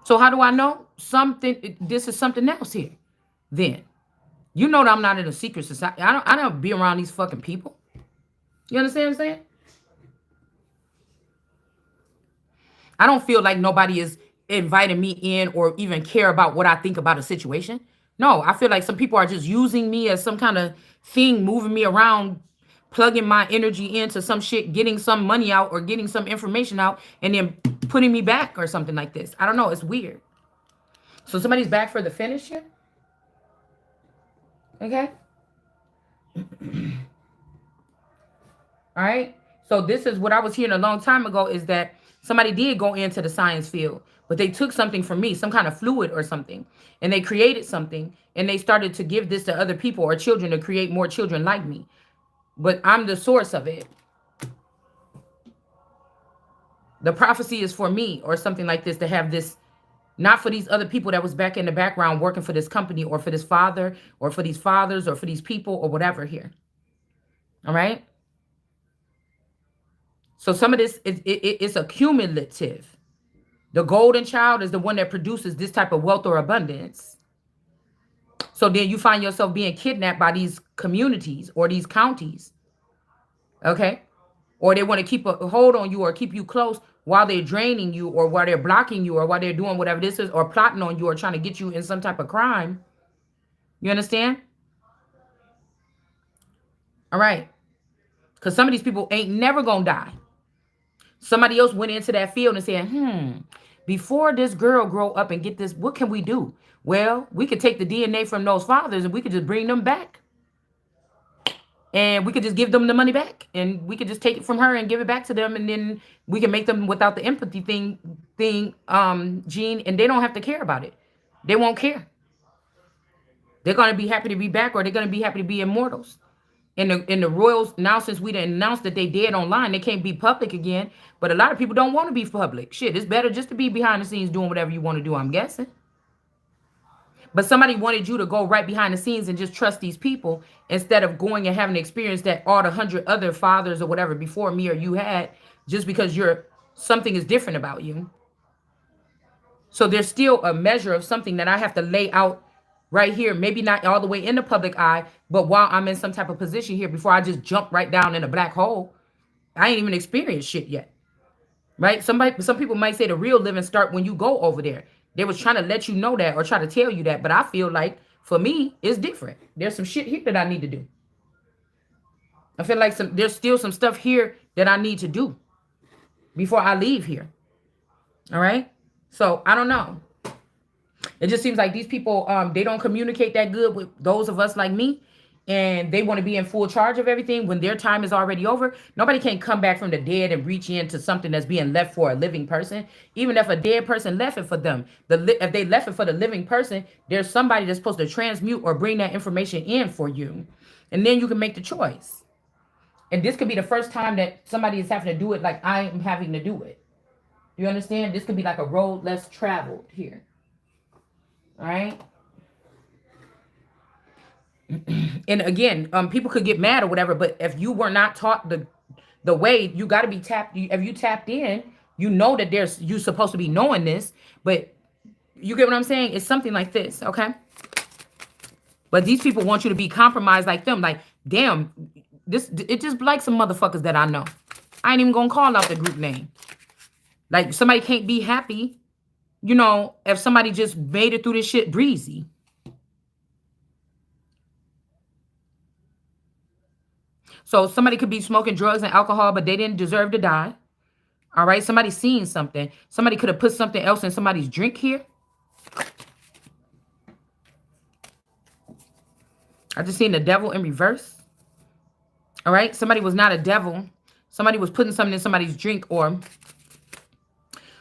So how do I know something? This is something else here. Then you know that I'm not in a secret society. I don't be around these fucking people. You understand what I'm saying? I don't feel like nobody is inviting me in or even care about what I think about a situation. No, I feel like some people are just using me as some kind of thing, moving me around, plugging my energy into some shit, getting some money out or getting some information out, and then putting me back or something like this. I don't know. It's weird. So somebody's back for the finish here. Okay. All right. So this is what I was hearing a long time ago is that somebody did go into the science field, but they took something from me, some kind of fluid or something, and they created something and they started to give this to other people or children to create more children like me. But I'm the source of it. The prophecy is for me or something like this to have this, not for these other people that was back in the background working for this company or for this father or for these fathers or for these people or whatever here. All right. So some of this it's accumulative. The golden child is the one that produces this type of wealth or abundance. So then you find yourself being kidnapped by these communities or these counties. Okay. Or they want to keep a hold on you or keep you close while they're draining you or while they're blocking you or while they're doing whatever this is or plotting on you or trying to get you in some type of crime. You understand? All right. Because some of these people ain't never going to die. Somebody else went into that field and said, before this girl grow up and get this, what can we do? Well, we could take the DNA from those fathers and we could just bring them back. And we could just give them the money back. And we could just take it from her and give it back to them. And then we can make them without the empathy gene. And they don't have to care about it. They won't care. They're going to be happy to be back or they're going to be happy to be immortals. And the royals, now since we done announced that they dead online, they can't be public again. But a lot of people don't want to be public. Shit, it's better just to be behind the scenes doing whatever you want to do, I'm guessing. But somebody wanted you to go right behind the scenes and just trust these people instead of going and having the experience that all the 100 other fathers or whatever before me or you had, just because something is different about you. So there's still a measure of something that I have to lay out right here, maybe not all the way in the public eye, but while I'm in some type of position here before I just jump right down in a black hole. I ain't even experienced shit yet, right? Some people might say the real living start when you go over there. They was trying to let you know that or try to tell you that, but I feel like for me, it's different. There's some shit here that I need to do. I feel like there's still some stuff here that I need to do before I leave here. All right? So I don't know. It just seems like these people, they don't communicate that good with those of us like me. and they want to be in full charge of everything when their time is already over. Nobody can come back from the dead and reach into something that's being left for a living person. Even if a dead person left it for them, if they left it for the living person, there's somebody that's supposed to transmute or bring that information in for you, and then you can make the choice. And this could be the first time that somebody is having to do it like I am having to do it. You understand? This could be like a road less traveled here. All right. And again, people could get mad or whatever, but if you were not taught the way, you got to be tapped. If you tapped in, you know that there's you supposed to be knowing this, but you get what I'm saying? It's something like this, okay? But these people want you to be compromised like them. Like, damn, this it just like some motherfuckers that I know. I ain't even gonna call out the group name. Like somebody can't be happy, if somebody just made it through this shit breezy. So somebody could be smoking drugs and alcohol, but they didn't deserve to die. All right. Somebody seen something. Somebody could have put something else in somebody's drink here. I just seen the devil in reverse. All right. Somebody was not a devil. Somebody was putting something in somebody's drink, or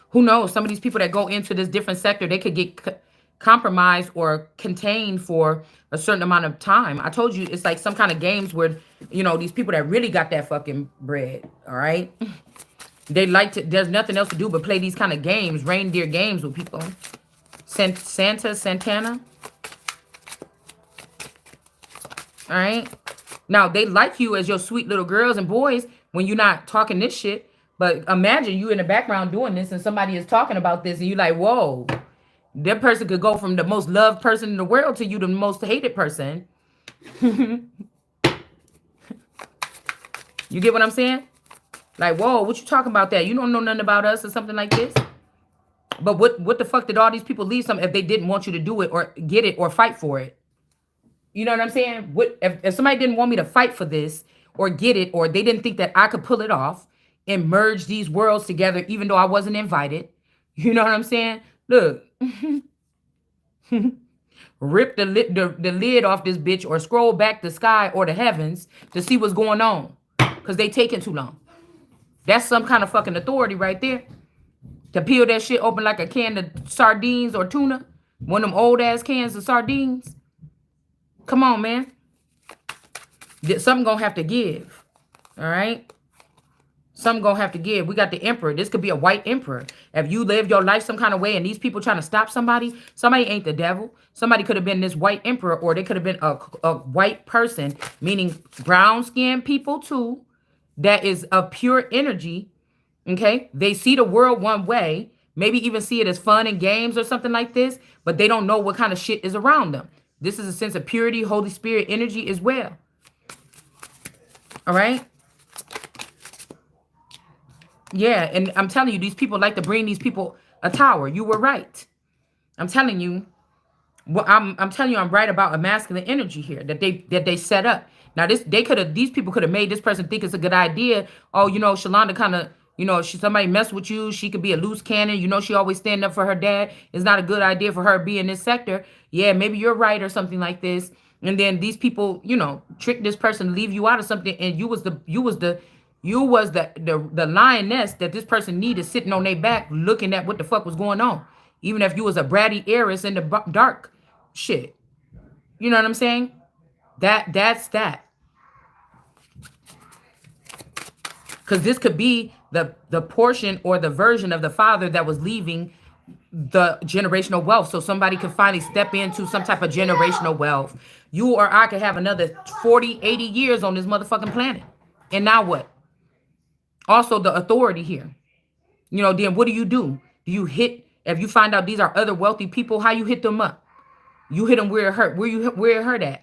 who knows? Some of these people that go into this different sector, they could get compromised or contained for a certain amount of time. I told you it's like some kind of games where, these people that really got that fucking bread, all right? They like to, there's nothing else to do but play these kind of games, reindeer games with people. Santana. All right? Now, they like you as your sweet little girls and boys when you're not talking this shit. But imagine you in the background doing this and somebody is talking about this and you're like, whoa. That person could go from the most loved person in the world to you the most hated person. You get what I'm saying? Like, whoa, what you talking about that? You don't know nothing about us or something like this? But what the fuck did all these people leave some if they didn't want you to do it or get it or fight for it? You know what I'm saying? What if somebody didn't want me to fight for this or get it, or they didn't think that I could pull it off and merge these worlds together even though I wasn't invited? You know what I'm saying? Look. Rip the lid off this bitch or scroll back the sky or the heavens to see what's going on. Because they taking too long. That's some kind of fucking authority right there. To peel that shit open like a can of sardines or tuna. One of them old ass cans of sardines. Come on, man. Something gonna have to give. All right? Something gonna have to give. We got the emperor. This could be a white emperor. If you live your life some kind of way and these people trying to stop somebody ain't the devil. Somebody could have been this white emperor, or they could have been a white person, meaning brown skinned people too, that is of pure energy. Okay? They see the world one way, maybe even see it as fun and games or something like this, but they don't know what kind of shit is around them. This is a sense of purity, Holy Spirit energy as well. All right? Yeah, and I'm telling you, these people like to bring these people a tower. You were right. I'm telling you, I'm telling you, I'm right about a masculine energy here that they set up. Now these people could have made this person think it's a good idea. Oh, Shalonda kind of, if somebody mess with you, she could be a loose cannon. She always stand up for her dad. It's not a good idea for her to be in this sector. Yeah, maybe you're right or something like this. And then these people, trick this person to leave you out of something, and you was the lioness that this person needed sitting on their back looking at what the fuck was going on. Even if you was a bratty heiress in the dark shit. You know what I'm saying? That's that. Because this could be the portion or the version of the father that was leaving the generational wealth. So somebody could finally step into some type of generational wealth. You or I could have another 40, 80 years on this motherfucking planet. And now what? Also the authority here. Then what do? Do you hit, if you find out these are other wealthy people, how you hit them up? You hit them where it hurt. Where it hurt at?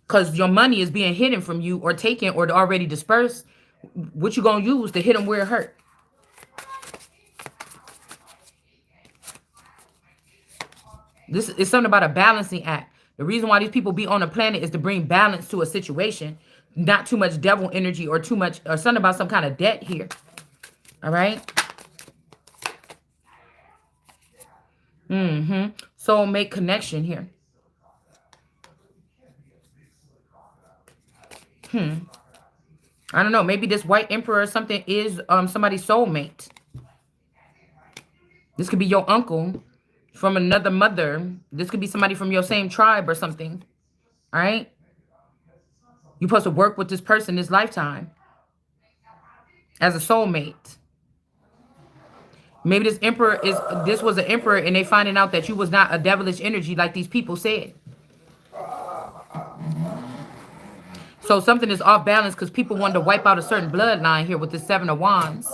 Because your money is being hidden from you or taken or already dispersed. What you gonna use to hit them where it hurt? This is something about a balancing act. The reason why these people be on the planet is to bring balance to a situation. Not too much devil energy or too much, or something about some kind of debt here. All right. Soulmate connection here. I don't know. Maybe this white emperor or something is somebody's soulmate. This could be your uncle from another mother. This could be somebody from your same tribe or something. All right? You're supposed to work with this person this lifetime as a soulmate. Maybe this was an emperor and they finding out that you was not a devilish energy like these people said. So something is off balance because people wanted to wipe out a certain bloodline here with the Seven of Wands.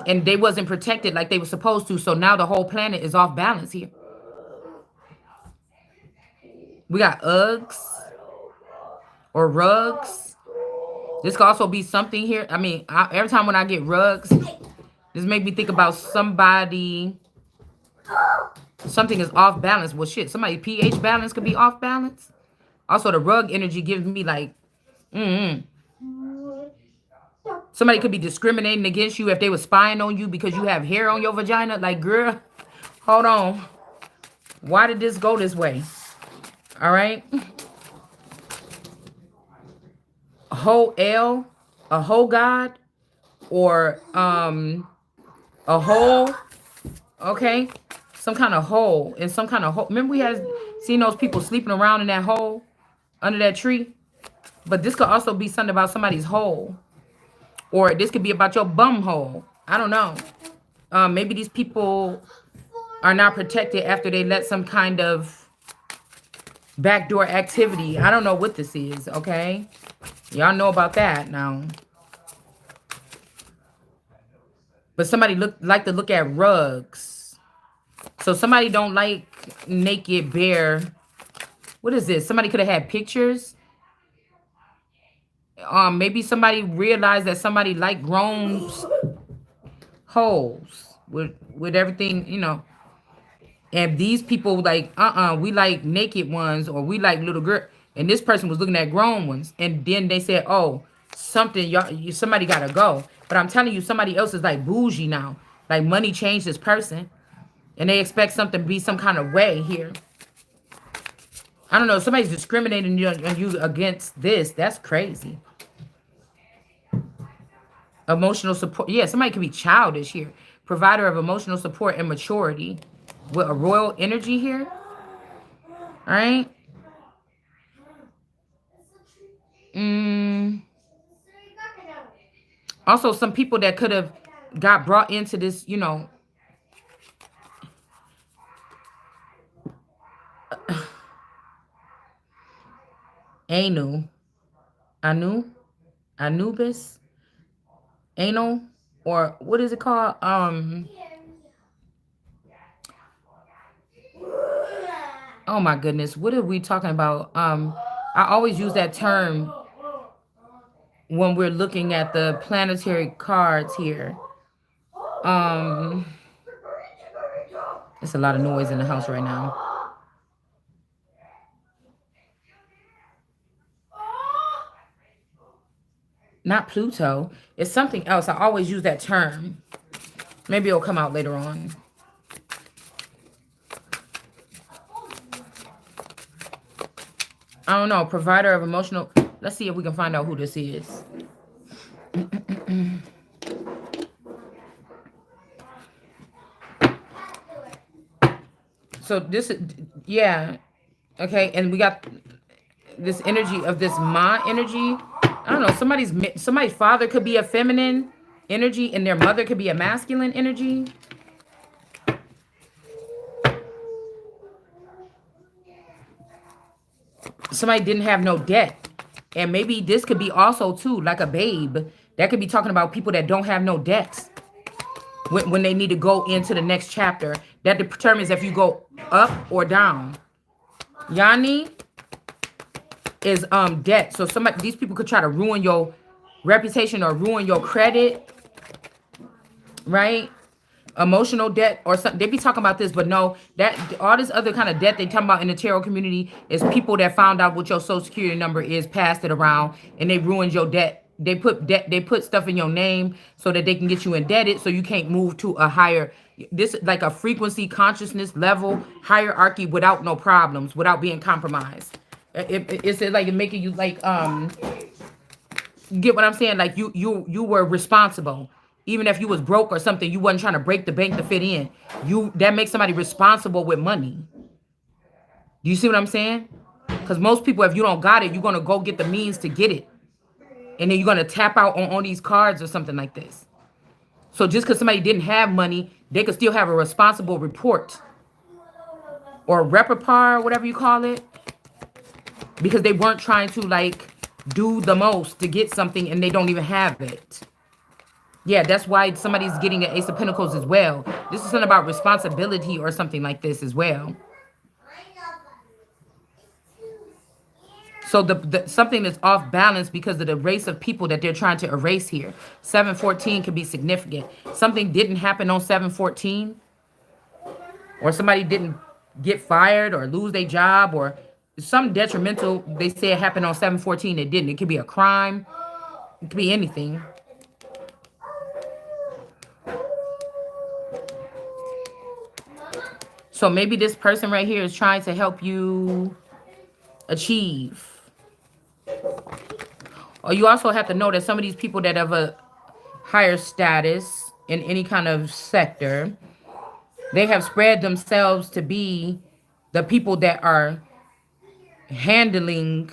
And they wasn't protected like they were supposed to. So now the whole planet is off balance here. We got Uggs or rugs. This could also be something here. I mean, every time when I get rugs, this make me think about somebody. Something is off balance. Well, shit, somebody pH balance could be off balance. Also, the rug energy gives me like, somebody could be discriminating against you if they were spying on you because you have hair on your vagina. Like, girl, hold on. Why did this go this way? All right. A whole L, a whole God, or a hole. Okay. Some kind of hole. In some kind of hole. Remember we had seen those people sleeping around in that hole under that tree? But this could also be something about somebody's hole. Or this could be about your bum hole. I don't know. Maybe these people are not protected after they let some kind of backdoor activity. I don't know what this is, okay? Y'all know about that now. But somebody like to look at rugs. So somebody don't like naked, bare. What is this? Somebody could have had pictures. Maybe somebody realized that somebody liked grown holes with everything, you know. And these people like, we like naked ones, or we like little girl. And this person was looking at grown ones. And then they said, oh, somebody gotta go. But I'm telling you, somebody else is like bougie now. Like money changed this person. And they expect something to be some kind of way here. I don't know. Somebody's discriminating on you against this. That's crazy. Emotional support. Yeah, somebody could be childish here. Provider of emotional support and maturity. With a royal energy here. All right. Also, some people that could have got brought into this, you know. Anubis, anal, or what is it called? Oh my goodness, what are we talking about? I always use that term when we're looking at the planetary cards here. It's a lot of noise in the house right now. Not Pluto. It's something else. I always use that term. Maybe it'll come out later on. I don't know. Provider of emotional. Let's see if we can find out who this is. So this is, yeah. Okay. And we got this energy of this Ma energy. I don't know. Somebody's father could be a feminine energy and their mother could be a masculine energy. Somebody didn't have no debt. And maybe this could be also too like a babe. That could be talking about people that don't have no debts. When they need to go into the next chapter. That determines if you go up or down. Yani is debt. So these people could try to ruin your reputation or ruin your credit, right? Emotional debt or something. They be talking about this, but no, that all this other kind of debt they talking about in the tarot community is people that found out what your social security number is, passed it around, and they ruined your debt. They put stuff in your name so that they can get you indebted, so you can't move to a higher, this like a frequency consciousness level hierarchy without no problems, without being compromised. It's like making you like get what I'm saying? Like you were responsible. Even if you was broke or something, you wasn't trying to break the bank to fit in. You that makes somebody responsible with money. Do you see what I'm saying? Because most people, if you don't got it, you're gonna go get the means to get it. And then you're gonna tap out on these cards or something like this. So just because somebody didn't have money, they could still have a responsible report or repertoire, whatever you call it, because they weren't trying to like do the most to get something and they don't even have it. Yeah, that's why somebody's getting an Ace of Pentacles as well. This is something about responsibility or something like this as well. So the something is off balance because of the race of people that they're trying to erase here. 714 can be significant. Something didn't happen on 714, or somebody didn't get fired or lose their job, or some detrimental. They say it happened on 714. It didn't. It could be a crime. It could be anything. So maybe this person right here is trying to help you achieve. Or you also have to know that some of these people that have a higher status in any kind of sector, they have spread themselves to be the people that are handling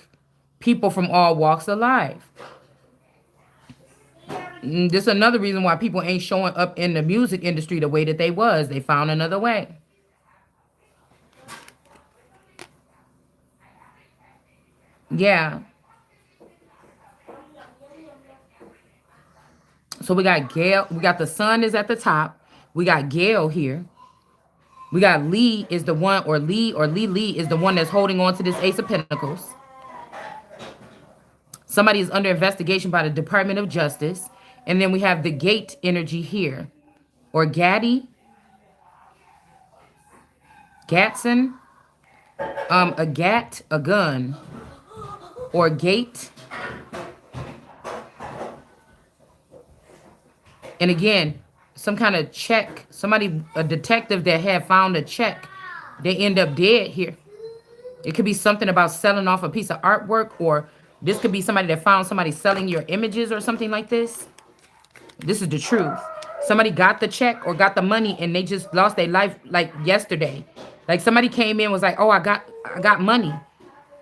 people from all walks of life. This is another reason why people ain't showing up in the music industry the way that they was. They found another way. Yeah. So we got Gail. We got the sun is at the top. We got Gail here. We got Lee is the one, or Lee is the one that's holding on to this Ace of Pentacles. Somebody is under investigation by the Department of Justice. And then we have the Gate energy here. Or Gaddy. Gatson. A gat, a gun. Or gate. And again, some kind of check. Somebody, a detective that had found a check. They end up dead here. It could be something about selling off a piece of artwork, or this could be somebody that found somebody selling your images or something like this. This is the truth. Somebody got the check or got the money and they just lost their life like yesterday. Like somebody came in was like, "Oh, I got money."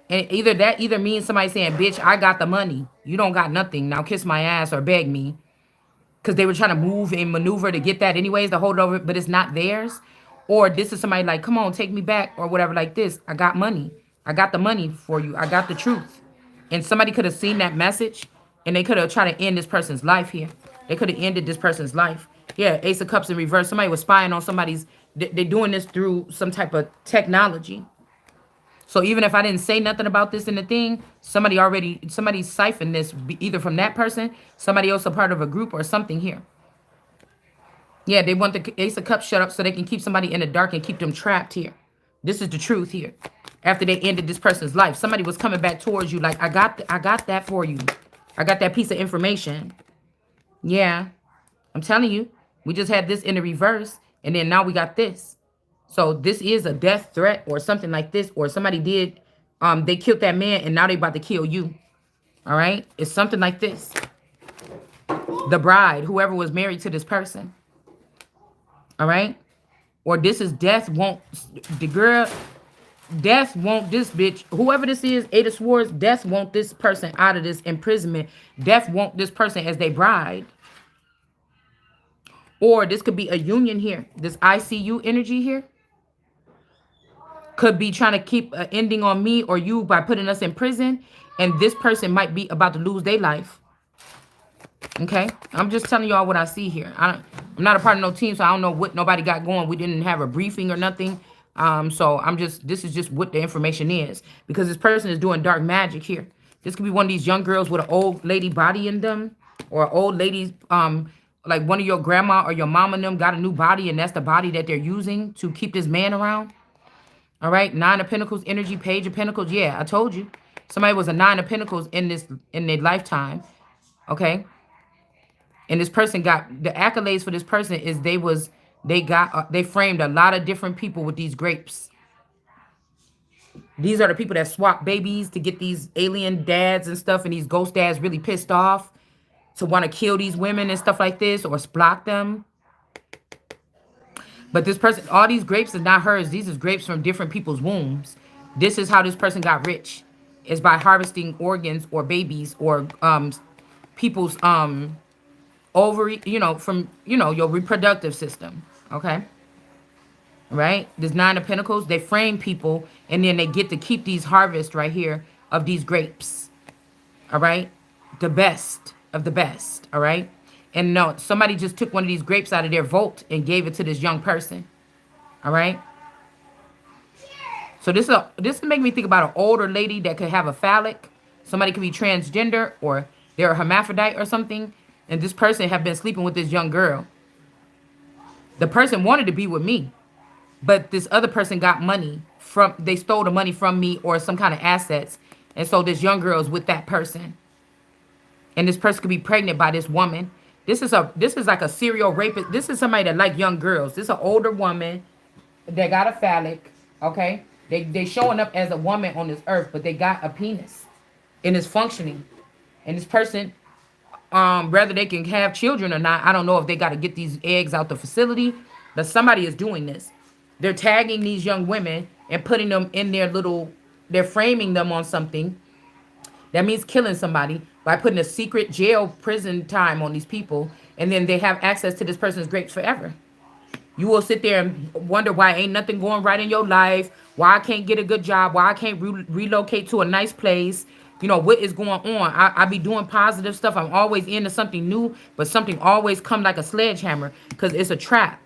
And either means somebody saying, "Bitch, I got the money. You don't got nothing. Now kiss my ass or beg me." Because they were trying to move and maneuver to get that anyways, to hold over, but it's not theirs. Or this is somebody like, "Come on, take me back," or whatever like this. I got money. I got the money for you. I got the truth. And somebody could have seen that message and they could have tried to end this person's life here. They could have ended this person's life. Yeah, Ace of Cups in reverse. Somebody was spying on somebody's, they're doing this through some type of technology. So even if I didn't say nothing about this in the thing, somebody siphoned this either from that person, somebody else a part of a group or something here. Yeah, they want the Ace of Cups shut up so they can keep somebody in the dark and keep them trapped here. This is the truth here. After they ended this person's life, somebody was coming back towards you like, I got that for you. I got that piece of information. Yeah, I'm telling you. We just had this in the reverse, and then now we got this. So this is a death threat or something like this, or somebody did, they killed that man, and now they about to kill you. All right? It's something like this. The bride, whoever was married to this person. All right? Or this is death won't, the girl, death won't this bitch, whoever this is, Eight of Swords, death won't this person out of this imprisonment. Death won't this person as they bride. Or this could be a union here. This ICU energy here could be trying to keep an ending on me or you by putting us in prison. And this person might be about to lose their life. Okay? I'm just telling y'all what I see here. I'm not a part of no team, so I don't know what nobody got going. We didn't have a briefing or nothing. So this is just what the information is. Because this person is doing dark magic here. This could be one of these young girls with an old lady body in them. Or an old lady, like one of your grandma or your mom and them got a new body, and that's the body that they're using to keep this man around. All right, Nine of Pentacles energy, Page of Pentacles. Yeah, I told you. Somebody was a Nine of Pentacles in their lifetime. Okay. And this person got, the accolades for this person is they framed a lot of different people with these grapes. These are the people that swap babies to get these alien dads and stuff, and these ghost dads really pissed off to want to kill these women and stuff like this or block them. But this person, all these grapes is not hers. These is grapes from different people's wombs. This is how this person got rich. Is by harvesting organs or babies or people's ovary, from your reproductive system. Okay. Right? This Nine of Pentacles, they frame people and then they get to keep these harvests right here of these grapes. All right? The best of the best. All right? And no, somebody just took one of these grapes out of their vault and gave it to this young person. All right? So this make me think about an older lady that could have a phallic. Somebody could be transgender or they're a hermaphrodite or something. And this person have been sleeping with this young girl. The person wanted to be with me. But this other person got money they stole the money from me or some kind of assets. And so this young girl is with that person. And this person could be pregnant by this woman. This is like a serial rapist. This is somebody that like young girls. This is an older woman that got a phallic. Okay. They showing up as a woman on this earth, but they got a penis and it's functioning. And this person, whether they can have children or not, I don't know if they got to get these eggs out the facility, but somebody is doing this. They're tagging these young women and putting them in they're framing them on something. That means killing somebody by putting a secret jail prison time on these people. And then they have access to this person's grapes forever. You will sit there and wonder why ain't nothing going right in your life. Why I can't get a good job. Why I can't relocate to a nice place. What is going on? I be doing positive stuff. I'm always into something new. But something always come like a sledgehammer. Because it's a trap.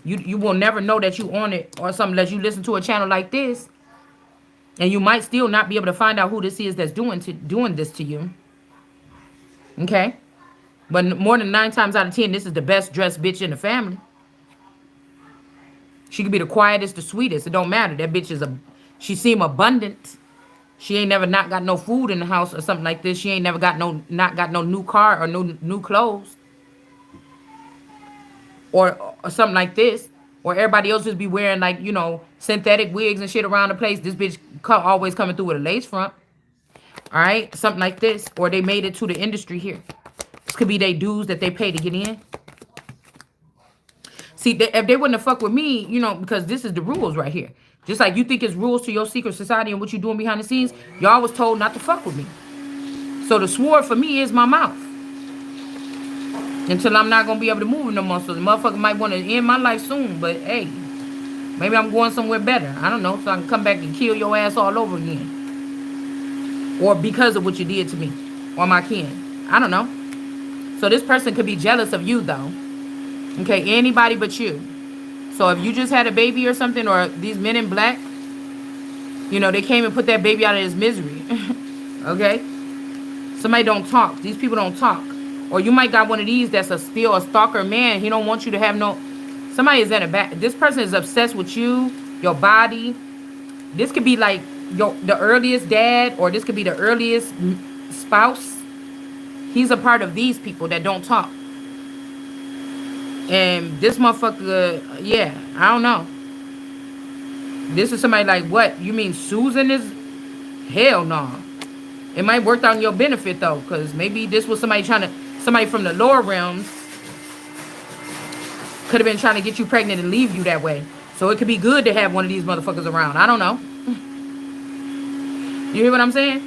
You will never know that you on it or something unless you listen to a channel like this. And you might still not be able to find out who this is that's doing this to you. Okay? But more than 9 times out of 10, this is the best dressed bitch in the family. She could be the quietest, the sweetest. It don't matter. That bitch she seem abundant. She ain't never not got no food in the house or something like this. She ain't never got no new car or no new clothes. Or something like this. Or everybody else just be wearing like, synthetic wigs and shit around the place. This bitch always coming through with a lace front. All right? Something like this. Or they made it to the industry here. This could be they dues that they pay to get in. See, if they wouldn't have fucked with me, because this is the rules right here. Just like you think it's rules to your secret society and what you're doing behind the scenes, y'all was told not to fuck with me. So the sword for me is my mouth. Until I'm not going to be able to move no more. So the motherfucker might want to end my life soon. But, hey, maybe I'm going somewhere better. I don't know. So I can come back and kill your ass all over again. Or because of what you did to me. Or my kin. I don't know. So this person could be jealous of you, though. Okay, anybody but you. So if you just had a baby or something, or these men in black, they came and put that baby out of his misery. Okay? Somebody don't talk. These people don't talk. Or you might got one of these that's still a stalker man. He don't want you to have no... Somebody is in a back. This person is obsessed with you, your body. This could be like the earliest dad, or this could be the earliest spouse. He's a part of these people that don't talk. And this motherfucker, yeah, I don't know. This is somebody like, what? You mean Susan is? Hell no. It might work out in your benefit, though, because maybe this was somebody from the lower realms could have been trying to get you pregnant and leave you that way. So it could be good to have one of these motherfuckers around. I don't know. You hear what I'm saying?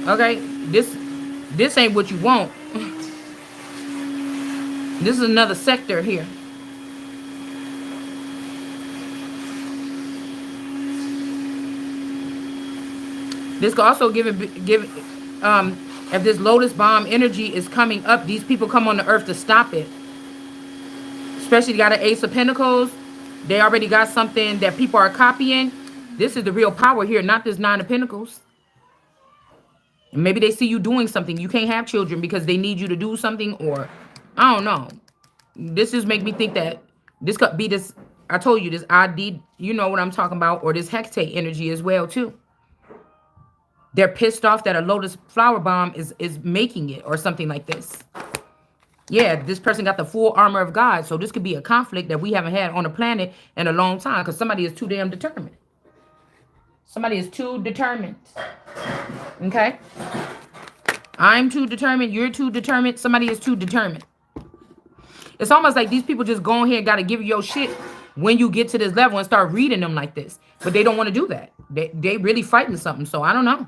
Okay, this ain't what you want. This is another sector here. This could also give if this lotus bomb energy is coming up, these people come on the earth to stop it. Especially got an Ace of Pentacles. They already got something that people are copying. This is the real power here, not this Nine of Pentacles. And maybe they see you doing something. You can't have children because they need you to do something, or I don't know. This just make me think that this could be this, I told you, this ID, you know what I'm talking about, or this hecate energy as well, too. They're pissed off that a lotus flower bomb is making it, or something like this. Yeah, this person got the full armor of God, so this could be a conflict that we haven't had on the planet in a long time, because somebody is too damn determined. Somebody is too determined. Okay? I'm too determined. You're too determined. Somebody is too determined. It's almost like these people just go ahead and got to give you your shit when you get to this level and start reading them like this. But they don't want to do that. They really fighting something. So I don't know.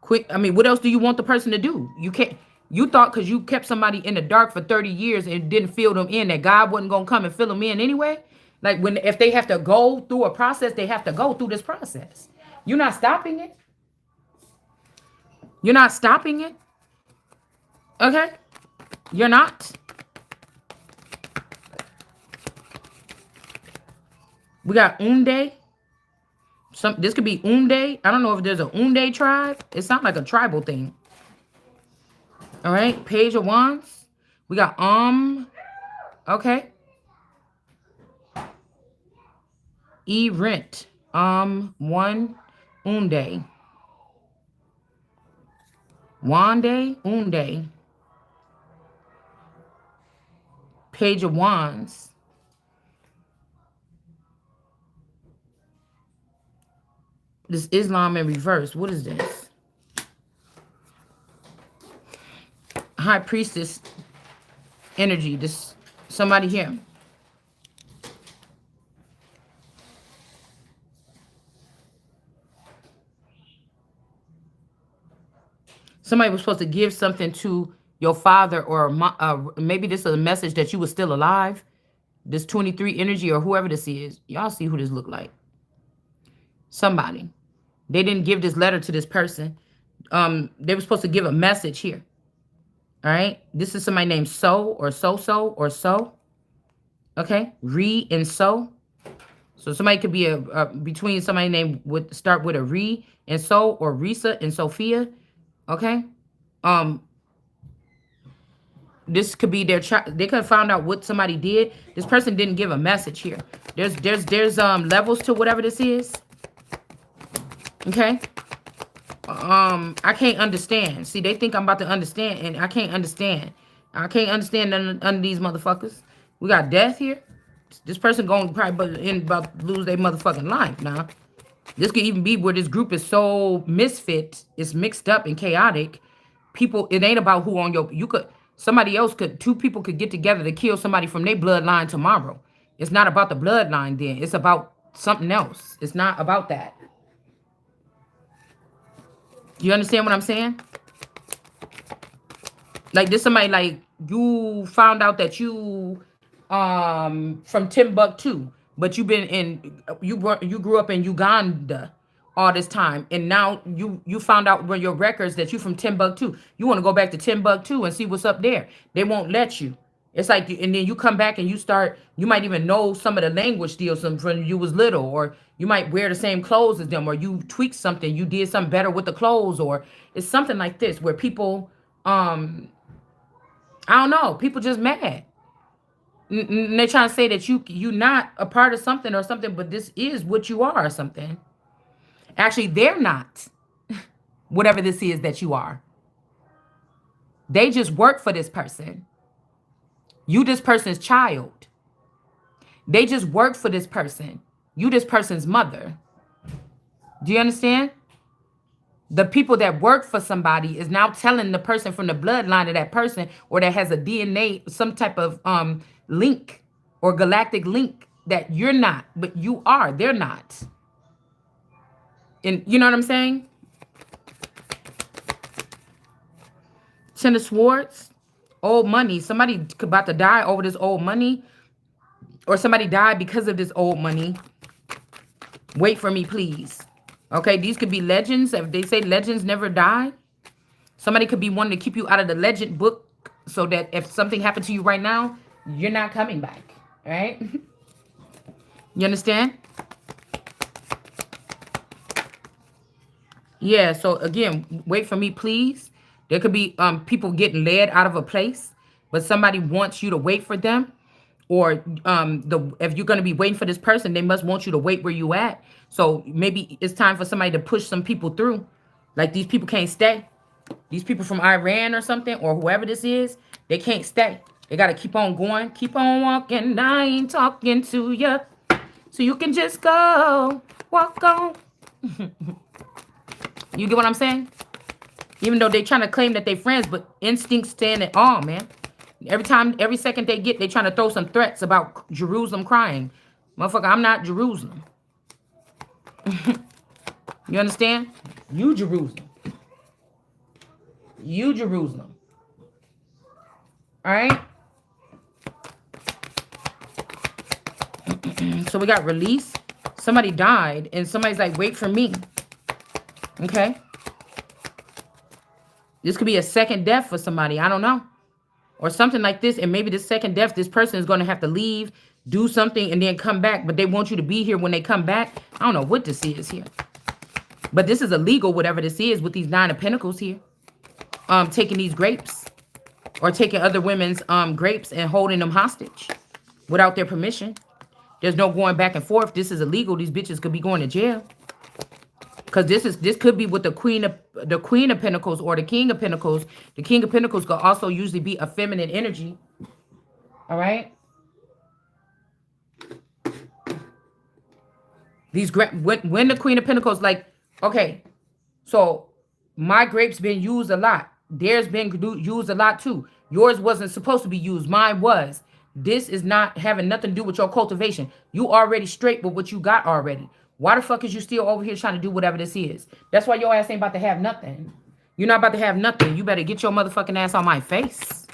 Quick. I mean, what else do you want the person to do? You can't. You thought because you kept somebody in the dark for 30 years and didn't fill them in that God wasn't going to come and fill them in anyway? Like if they have to go through a process, they have to go through this process. You're not stopping it. You're not stopping it. Okay? You're not. We got Unde. This could be Unde. I don't know if there's a Unde tribe. It sounds like a tribal thing. All right. Page of Wands. We got Okay. Rent. One. Unde. Wande. Unde. Page of Wands. This Islam in reverse. What is this? High Priestess energy. This somebody here. Somebody was supposed to give something to your father, or maybe this is a message that you were still alive. This 23 energy or whoever this is. Y'all see who this look like. Somebody. They didn't give this letter to this person. They were supposed to give a message here. All right. This is somebody named So or So or So. Okay. Re and So. So somebody could be a between somebody named would start with a Re and So, or Risa and Sophia. Okay. This could be their child. They could have found out what somebody did. This person didn't give a message here. There's levels to whatever this is. Okay. I can't understand. See, they think I'm about to understand, and I can't understand. I can't understand none of these motherfuckers. We got death here. This person going to probably about to lose their motherfucking life now. This could even be where this group is so misfit, it's mixed up and chaotic. People, it ain't about who on your, somebody else two people could get together to kill somebody from their bloodline tomorrow. It's not about the bloodline then. It's about something else. It's not about that. You understand what I'm saying? Like this somebody like you found out that you from Timbuktu, but you grew up in Uganda all this time, and now you found out where your records that you from Timbuktu. You want to go back to Timbuktu and see what's up there. They won't let you. It's like, and then you come back and you might even know some of the language still from you was little, or you might wear the same clothes as them, or you tweaked something, you did something better with the clothes, or it's something like this where people, I don't know, people just mad. They're trying to say that you're not a part of something or something, but this is what you are or something. Actually, they're not whatever this is that you are. They just work for this person. You this person's child. They just work for this person. You this person's mother. Do you understand? The people that work for somebody is now telling the person from the bloodline of that person, or that has a DNA, some type of link or galactic link, that you're not, but you are. They're not. And you know what I'm saying? Ten of Swords, old money. Somebody about to die over this old money, or somebody died because of this old money. Wait for me, please. Okay, these could be legends. If they say legends never die, somebody could be wanting to keep you out of the legend book so that if something happened to you right now, you're not coming back. All right? You understand? Yeah, so again, wait for me, please. There could be people getting led out of a place, but somebody wants you to wait for them. Or if you're going to be waiting for this person, they must want you to wait where you at. So maybe it's time for somebody to push some people through. Like these people can't stay. These people from Iran or something, or whoever this is, they can't stay. They got to keep on going. Keep on walking. I ain't talking to you. So you can just go. Walk on. You get what I'm saying? Even though they trying to claim that they friends, but instincts stand at all, man. Every time, every second they get, they trying to throw some threats about Jerusalem crying. Motherfucker, I'm not Jerusalem. You understand? You Jerusalem. You Jerusalem. All right? So we got release. Somebody died, and somebody's like, wait for me. Okay? This could be a second death for somebody. I don't know. Or something like this. And maybe this second death, this person is going to have to leave, do something, and then come back. But they want you to be here when they come back. I don't know what this is here. But this is illegal, whatever this is, with these 9 of Pentacles here. Taking these grapes. Or taking other women's grapes and holding them hostage. Without their permission. There's no going back and forth. This is illegal. These bitches could be going to jail. Because this could be with the Queen of Pentacles or the King of Pentacles. The King of Pentacles could also usually be a feminine energy. All right. When the Queen of Pentacles, like, okay, so my grapes been used a lot. Theirs been used a lot too. Yours wasn't supposed to be used. Mine was. This is not having nothing to do with your cultivation. You already straight with what you got already. Why the fuck is you still over here trying to do whatever this is? That's why your ass ain't about to have nothing. You're not about to have nothing. You better get your motherfucking ass on my face.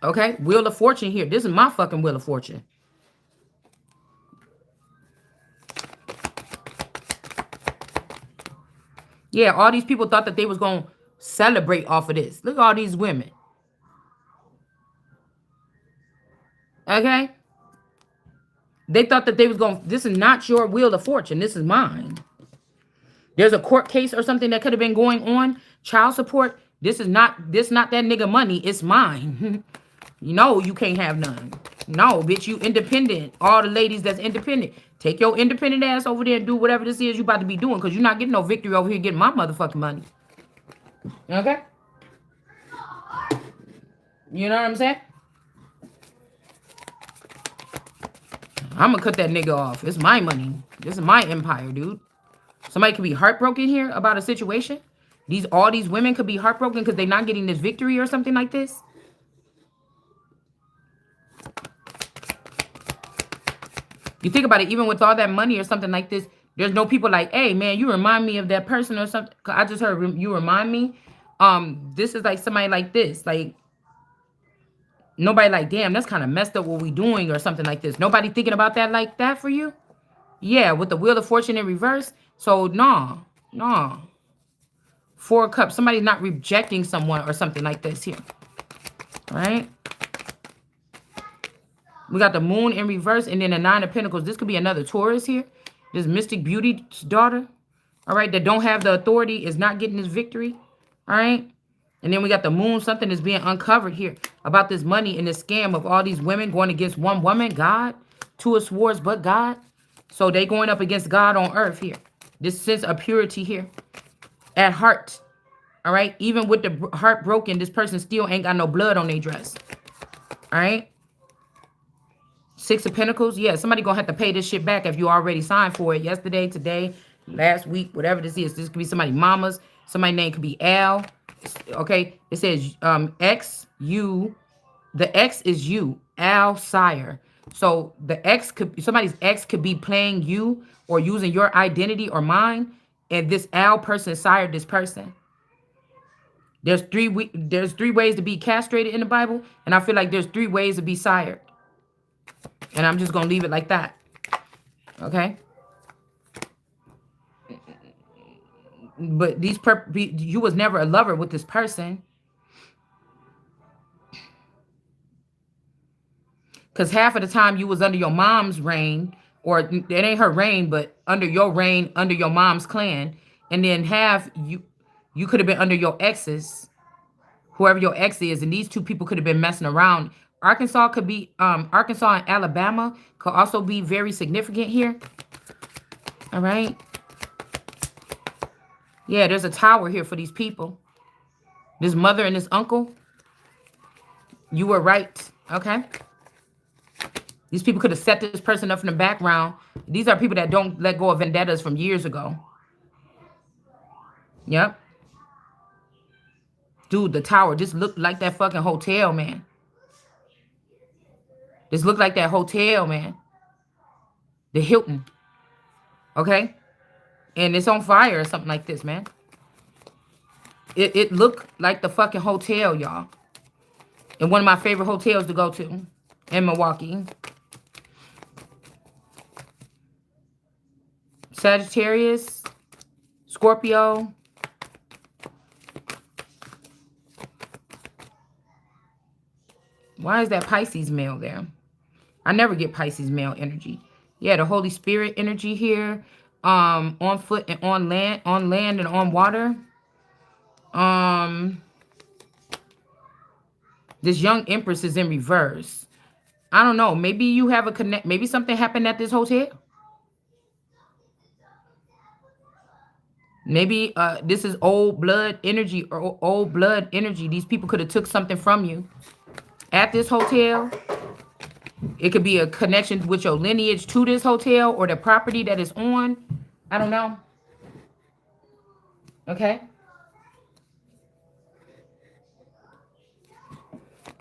Okay? Wheel of Fortune here. This is my fucking Wheel of Fortune. Yeah, all these people thought that they was going to celebrate off of this. Look at all these women. Okay? They thought that they was going, this is not your Wheel of Fortune. This is mine. There's a court case or something that could have been going on. Child support. This not that nigga money. It's mine. No, you can't have none. No, bitch, you independent. All the ladies that's independent. Take your independent ass over there and do whatever this is you about to be doing. Because you're not getting no victory over here getting my motherfucking money. Okay? You know what I'm saying? I'm going to cut that nigga off. It's my money. This is my empire, dude. Somebody could be heartbroken here about a situation. All these women could be heartbroken because they're not getting this victory or something like this. You think about it, even with all that money or something like this, there's no people like, hey, man, you remind me of that person or something. I just heard you remind me. This is like somebody like this. Like, nobody like, damn, that's kind of messed up what we doing or something like this. Nobody thinking about that like that for you? Yeah, with the Wheel of Fortune in reverse. So, no. 4 of Cups. Somebody's not rejecting someone or something like this here. All right? We got the Moon in reverse and then the 9 of Pentacles. This could be another Taurus here. This Mystic Beauty's daughter. All right, that don't have the authority is not getting this victory. All right? And then we got the Moon. Something is being uncovered here about this money and this scam of all these women going against one woman, God. 2 of Swords, but God. So they going up against God on earth here. This sense of purity here. At heart. All right? Even with the heart broken, this person still ain't got no blood on their dress. All right? 6 of Pentacles. Yeah, somebody gonna have to pay this shit back if you already signed for it yesterday, today, last week, whatever this is. This could be somebody mama's. Somebody's name could be Al. Okay? It says X, you. The X is you. Al Sire. So the X could, somebody's X could be playing you or using your identity or mine. And this Al person sired this person. There's three ways to be castrated in the Bible. And I feel like there's 3 ways to be sired. And I'm just going to leave it like that. Okay? But you was never a lover with this person. Because half of the time you was under your mom's reign, or it ain't her reign, but under your reign, under your mom's clan. And then half you could have been under your ex's, whoever your ex is, and these 2 people could have been messing around. Arkansas could be, Arkansas and Alabama could also be very significant here. All right. Yeah, there's a tower here for these people. This mother and this uncle. You were right. Okay. These people could have set this person up from the background. These are people that don't let go of vendettas from years ago. Yep. Dude, the tower just looked like that fucking hotel, man. This looked like that hotel, man. The Hilton. Okay? And it's on fire or something like this, man. It looked like the fucking hotel, y'all. And one of my favorite hotels to go to in Milwaukee. Sagittarius, Scorpio. Why is that Pisces male there? I never get Pisces male energy. Yeah, the Holy Spirit energy here. On foot and on land and on water. This young Empress is in reverse. I don't know. Maybe you have a connect. Maybe something happened at this hotel. Maybe this is old blood energy or old blood energy. These people could have took something from you at this hotel. It could be a connection with your lineage to this hotel or the property that is on. I don't know. Okay.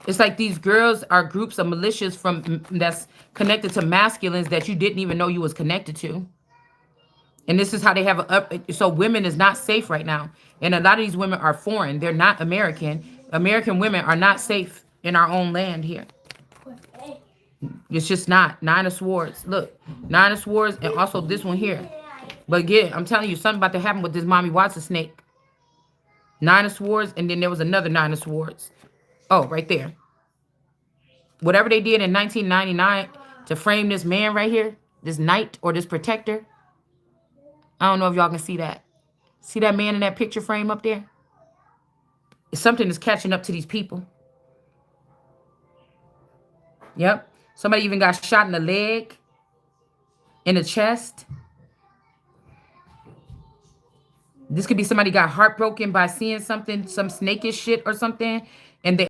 It's like these girls are groups of militias from that's connected to masculines that you didn't even know you was connected to. And this is how they have so women is not safe right now. And a lot of these women are foreign. They're not American. American women are not safe in our own land here. It's just not. Nine of Swords. Look, Nine of Swords and also this one here. But again, I'm telling you, something about to happen with this Mommy Watson snake. Nine of Swords, and then there was another Nine of Swords. Oh, right there. Whatever they did in 1999 to frame this man right here, this knight or this protector. I don't know if y'all can see that. See that man in that picture frame up there? It's something that's catching up to these people. Yep. Somebody even got shot in the leg, in the chest. This could be somebody got heartbroken by seeing something, some snakish shit or something, and they